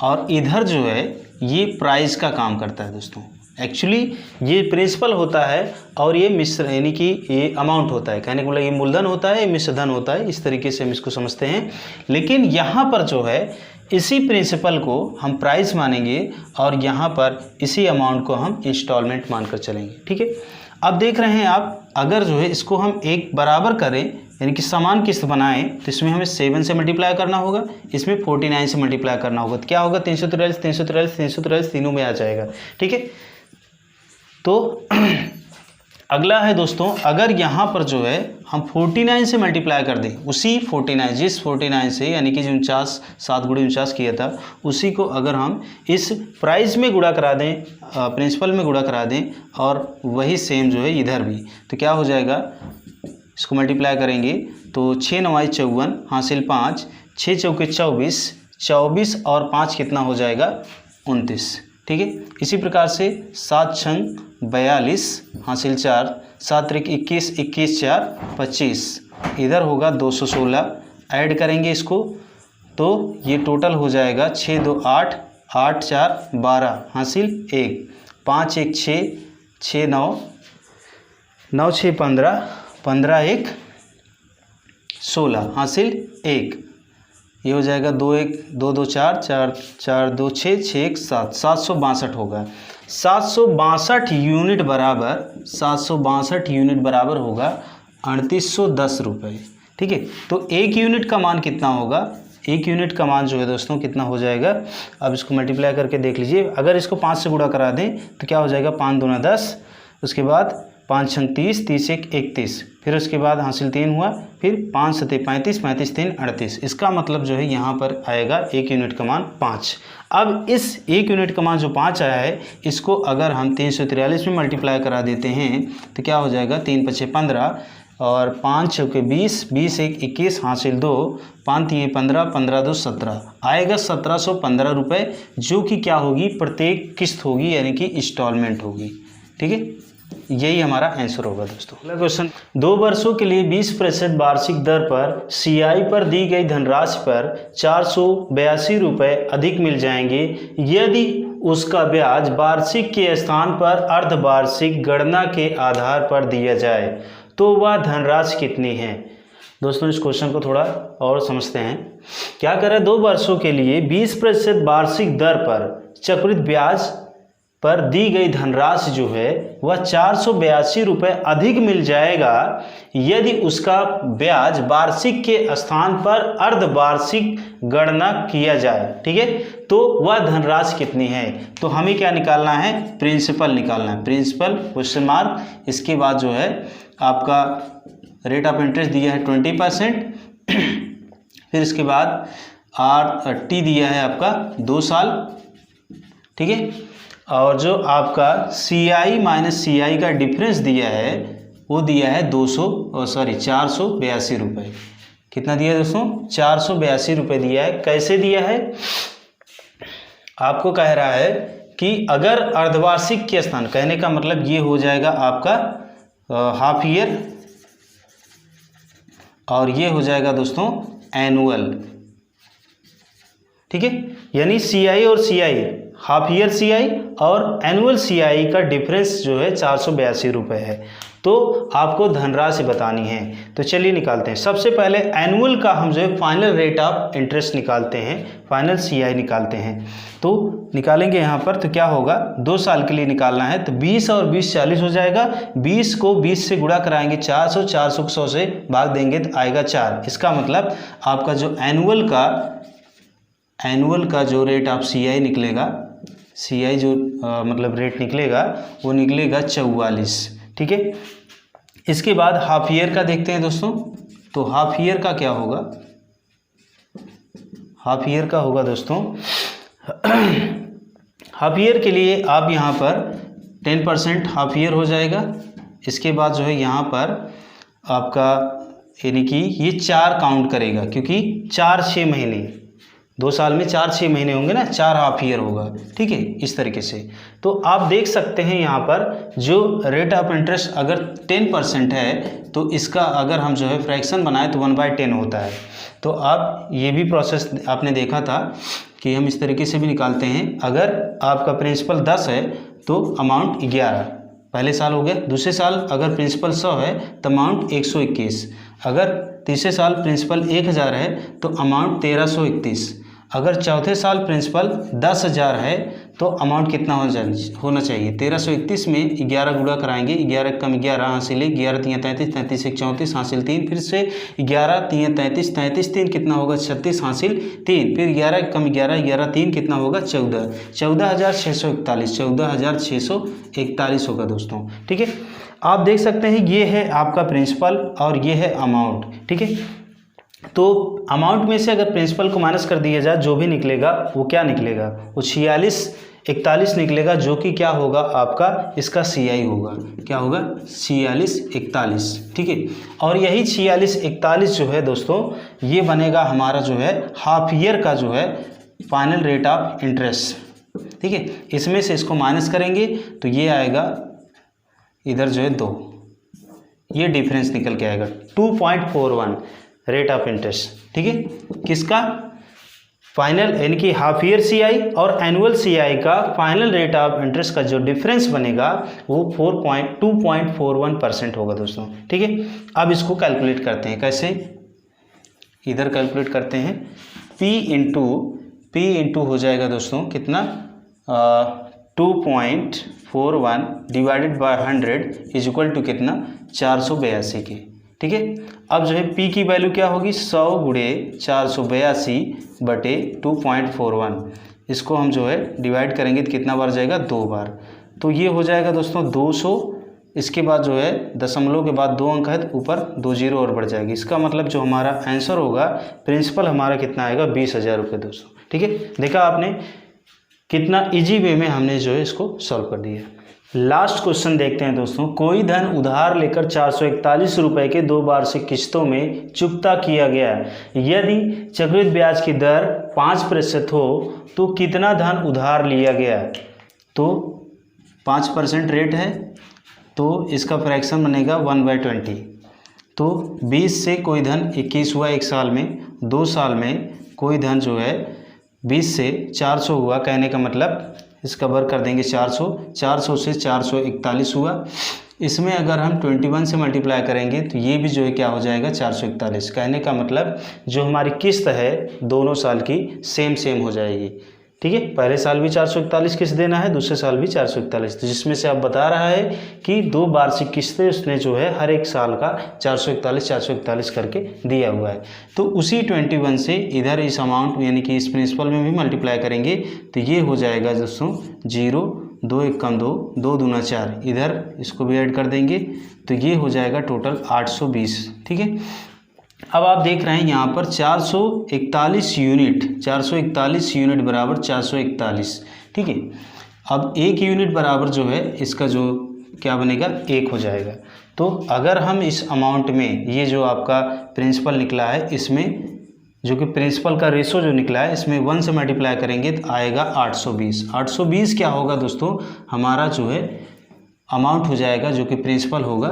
और इधर जो है ये प्राइस का काम करता है दोस्तों। एक्चुअली ये प्रिंसिपल होता है और ये मिश्र यानी कि ये अमाउंट होता है, कहने का मतलब ये मूलधन होता है, ये मिश्रधन होता है, इस तरीके से हम इसको समझते हैं। लेकिन यहाँ पर जो है इसी प्रिंसिपल को हम प्राइस मानेंगे और यहाँ पर इसी अमाउंट को हम इंस्टॉलमेंट मानकर चलेंगे, ठीक है। अब देख रहे हैं आप, अगर जो है इसको हम एक बराबर करें यानी कि समान किस्त बनाएं तो इसमें हमें 7 से मल्टीप्लाई करना होगा, इसमें 49 से मल्टीप्लाई करना होगा, तो क्या होगा 343 343 343 तीनों में आ जाएगा, ठीक है। तो अगला है दोस्तों, अगर यहाँ पर जो है हम 49 से मल्टीप्लाई कर दें, उसी 49 जिस 49 से यानी कि 49 7 गुणे 49 किया था उसी को अगर हम इस प्राइस में गुणा करा दें, प्रिंसिपल में गुणा करा दें और वही सेम जो है इधर भी, तो क्या हो जाएगा, इसको मल्टीप्लाई करेंगे तो 6 9 54 हासिल 5, 6 चौके 24, 24 और 5 कितना हो जाएगा 29, ठीक है। इसी प्रकार से 7 छंग 42 हासिल 4, 7 त्रिक 21, 21 4 25, इधर होगा 216। ऐड करेंगे इसको तो ये टोटल हो जाएगा 6 2 8, 8 4 12 हासिल 1, 5 1 6, 6 9, 9 6 15, 15 1 16 हासिल 1, ये हो जाएगा 2 1 2 2 4 4 4 2 6 6 1 7, 762 होगा। 762 यूनिट बराबर 762 यूनिट बराबर होगा 3810 रुपये, ठीक है। तो एक यूनिट का मान कितना होगा, एक यूनिट का मान जो है दोस्तों कितना हो जाएगा, अब इसको मल्टीप्लाई करके देख लीजिए। अगर इसको 5 से गुणा करा दें तो क्या हो जाएगा, 5 दूना 10, उसके बाद 5 छंग 30, 30 1 31, फिर उसके बाद हासिल 3 हुआ, फिर 5 7 35, 35 3 38। इसका मतलब जो है यहाँ पर आएगा एक यूनिट का मान 5। अब इस एक यूनिट का मान जो 5 आया है इसको अगर हम 343 में मल्टीप्लाई करा देते हैं तो क्या हो जाएगा, 3 5 15 और 5 चौके 20, 20 1 21 हासिल 2, 5 3 15, 15 2 17 आएगा 1715 रुपये, जो कि क्या होगी, प्रत्येक किस्त होगी यानी कि इंस्टॉलमेंट होगी, ठीक है। यही हमारा आंसर होगा दोस्तों। अगला क्वेश्चन, 2 वर्षों के लिए 20% वार्षिक दर पर सीआई पर दी गई धनराशि पर 482 रुपये अधिक मिल जाएंगे यदि उसका ब्याज वार्षिक के स्थान पर अर्धवार्षिक गणना के आधार पर दिया जाए, तो वह धनराशि कितनी है। दोस्तों इस क्वेश्चन को थोड़ा और समझते हैं। क्या कर रहा है, 2 वर्षों के लिए 20% वार्षिक दर पर चक्रवृद्धि ब्याज पर दी गई धनराशि जो है वह 482 रुपये अधिक मिल जाएगा यदि उसका ब्याज वार्षिक के स्थान पर अर्धवार्षिक गणना किया जाए, ठीक है। तो वह धनराशि कितनी है, तो हमें क्या निकालना है, प्रिंसिपल निकालना है, प्रिंसिपल क्वेश्चन मार्क। इसके बाद जो है आपका रेट ऑफ इंटरेस्ट दिया है 20%, फिर इसके बाद RT दिया है आपका 2 साल, ठीक है। और जो आपका CI माइनस CI का डिफरेंस दिया है वो दिया है 482 रुपये। कितना दिया है दोस्तों, 482 रुपये दिया है। कैसे दिया है, आपको कह रहा है कि अगर अर्धवार्षिक के स्थान, कहने का मतलब ये हो जाएगा आपका हाफ ईयर, और ये हो जाएगा दोस्तों एनुअल। ठीक है, यानी सीआई और सीआई, हाफ ईयर सीआई और एनुअल सीआई का डिफरेंस जो है 482 रुपये है। तो आपको धनराशि बतानी है, तो चलिए निकालते हैं। सबसे पहले एनुअल का हम जो है फाइनल रेट ऑफ इंटरेस्ट निकालते हैं, फाइनल सीआई निकालते हैं। तो निकालेंगे यहाँ पर, तो क्या होगा, 2 साल के लिए निकालना है, तो 20 और 20 40 हो जाएगा। 20 को 20 से गुणा कराएंगे 400, 400 को 100 से भाग देंगे तो आएगा 4। इसका मतलब आपका जो एनुअल का जो रेट ऑफ सीआई निकलेगा, सीआई जो मतलब रेट निकलेगा वो निकलेगा 44। ठीक है, इसके बाद हाफ ईयर का देखते हैं दोस्तों। तो हाफ ईयर का क्या होगा, हाफ ईयर का होगा दोस्तों हाफ ईयर के लिए आप यहाँ पर 10% हाफ ईयर हो जाएगा। इसके बाद जो है यहाँ पर आपका यानी कि ये 4 काउंट करेगा, क्योंकि 4-6 महीने, 2 साल में 4-6 महीने होंगे ना, 4 हाफ ईयर होगा। ठीक है, इस तरीके से। तो आप देख सकते हैं यहाँ पर जो रेट ऑफ इंटरेस्ट अगर 10% है, तो इसका अगर हम जो है फ्रैक्शन बनाए तो 1/10 होता है। तो आप ये भी प्रोसेस आपने देखा था कि हम इस तरीके से भी निकालते हैं। अगर आपका प्रिंसिपल 10 है तो अमाउंट 11 पहले साल हो गया। दूसरे साल अगर प्रिंसिपल 100 है तो अमाउंट 121। अगर तीसरे साल प्रिंसिपल 1000 है तो अमाउंट 1331। अगर चौथे साल प्रिंसिपल 10,000 है तो अमाउंट कितना होना चाहिए, 1331 में 11 गुणा कराएंगे, 11 कम 11 हासिल 11 3 33, 33 1 34 हासिल 3, फिर से 11 3 33, 33 3 कितना होगा 36 हासिल 3, फिर 11 कम 11 11 3 कितना होगा 14, 14,641, 14,641 होगा दोस्तों। ठीक है, आप देख सकते हैं ये है आपका प्रिंसिपल और ये है अमाउंट। ठीक है, तो अमाउंट में से अगर प्रिंसिपल को माइनस कर दिया जाए, जो भी निकलेगा वो क्या निकलेगा, वो 4641 निकलेगा, जो कि क्या होगा आपका इसका सीआई होगा। क्या होगा 4641। ठीक है, और यही 4641 जो है दोस्तों, ये बनेगा हमारा जो है हाफ ईयर का जो है फाइनल रेट ऑफ इंटरेस्ट। ठीक है, इसमें से इसको माइनस करेंगे तो ये आएगा इधर जो है 2, ये डिफरेंस निकल के आएगा 2.41 रेट ऑफ इंटरेस्ट। ठीक है, किसका फाइनल यानी कि हाफ ईयर सीआई और एनुअल सीआई का फाइनल रेट ऑफ इंटरेस्ट का जो डिफरेंस बनेगा वो 2.41% होगा दोस्तों। ठीक है, अब इसको कैलकुलेट करते हैं, कैसे, इधर कैलकुलेट करते हैं। P इंटू हो जाएगा दोस्तों कितना, 2.41 divided by 100 is equal to कितना 482 के। ठीक है, अब जो है P की वैल्यू क्या होगी, 100 गुणे 482 बटे 2.41। इसको हम जो है डिवाइड करेंगे तो कितना बार जाएगा, 2 बार। तो ये हो जाएगा दोस्तों 200। इसके बाद जो है दशमलव के बाद 2 अंक है तो ऊपर 2 जीरो और बढ़ जाएगी। इसका मतलब जो हमारा आंसर होगा प्रिंसिपल हमारा कितना आएगा, 20,000 रुपये दोस्तों। ठीक है, देखा आपने कितना इजी वे में हमने जो है इसको सॉल्व कर दिया। लास्ट क्वेश्चन देखते हैं दोस्तों। कोई धन उधार लेकर 441 रुपये के 2 वार्षिक किस्तों में चुकता किया गया। यदि चक्रवृद्धि ब्याज की दर 5% हो तो कितना धन उधार लिया गया। तो 5% रेट है तो इसका फ्रैक्शन बनेगा 1/20। तो 20 से कोई धन 21 हुआ 1 साल में, 2 साल में कोई धन जो है 20 से 400 हुआ, कहने का मतलब इसका वर्ग कर देंगे 400, 400 से 441 हुआ। इसमें अगर हम 21 से मल्टीप्लाई करेंगे तो ये भी जो है क्या हो जाएगा 441। कहने का मतलब जो हमारी किस्त है दोनों साल की सेम हो जाएगी। ठीक है, पहले साल भी 441 किस्त देना है, दूसरे साल भी 441। तो जिसमें से अब बता रहा है कि 2 वार्षिक किस्तें उसने जो है हर एक साल का 441 करके दिया हुआ है। तो उसी 21 से इधर इस अमाउंट यानी कि इस प्रिंसिपल में भी मल्टीप्लाई करेंगे तो ये हो जाएगा दोस्तों 0, 2 1 कम 2, 2 दूना 4, इधर इसको भी ऐड कर देंगे तो ये हो जाएगा टोटल 820। ठीक है, अब आप देख रहे हैं यहाँ पर 441 यूनिट बराबर 441। ठीक है, अब 1 यूनिट बराबर जो है इसका जो क्या बनेगा 1 हो जाएगा। तो अगर हम इस अमाउंट में ये जो आपका प्रिंसिपल निकला है इसमें जो कि प्रिंसिपल का रेशो जो निकला है इसमें 1 से मल्टीप्लाई करेंगे तो आएगा 820। 820 क्या होगा दोस्तों, हमारा जो है अमाउंट हो जाएगा जो कि प्रिंसिपल होगा,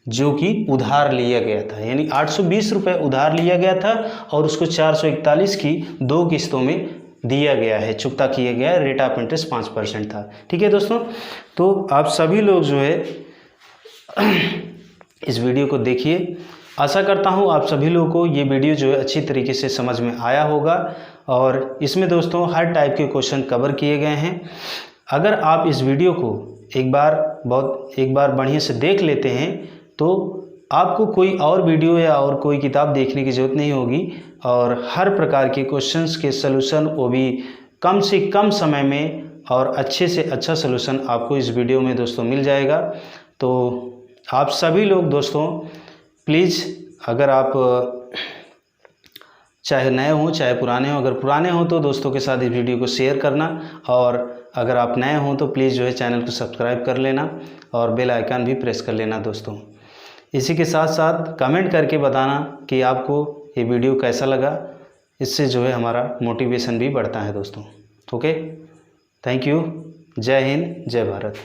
जो कि उधार लिया गया था। यानी 820 रुपये उधार लिया गया था और उसको 441 की 2 किस्तों में दिया गया है, चुकता किया गया है। रेट ऑफ इंटरेस्ट 5% था। ठीक है दोस्तों, तो आप सभी लोग जो है इस वीडियो को देखिए। आशा करता हूँ आप सभी लोगों को ये वीडियो जो है अच्छी तरीके से समझ में आया होगा और इसमें दोस्तों हर टाइप के क्वेश्चन कवर किए गए हैं। अगर आप इस वीडियो को एक बार बढ़िया से देख लेते हैं तो आपको कोई और वीडियो या और कोई किताब देखने की ज़रूरत नहीं होगी और हर प्रकार के क्वेश्चंस के सलूशन वो भी कम से कम समय में और अच्छे से अच्छा सलूशन आपको इस वीडियो में दोस्तों मिल जाएगा। तो आप सभी लोग दोस्तों प्लीज़, अगर आप चाहे नए हों चाहे पुराने हों, अगर पुराने हों तो दोस्तों के साथ इस वीडियो को शेयर करना और अगर आप नए हों तो प्लीज़ जो है चैनल को सब्सक्राइब कर लेना और बेल आइकन भी प्रेस कर लेना दोस्तों। इसी के साथ साथ कमेंट करके बताना कि आपको ये वीडियो कैसा लगा, इससे जो है हमारा मोटिवेशन भी बढ़ता है दोस्तों। Okay, thank you. जय हिंद, जय भारत।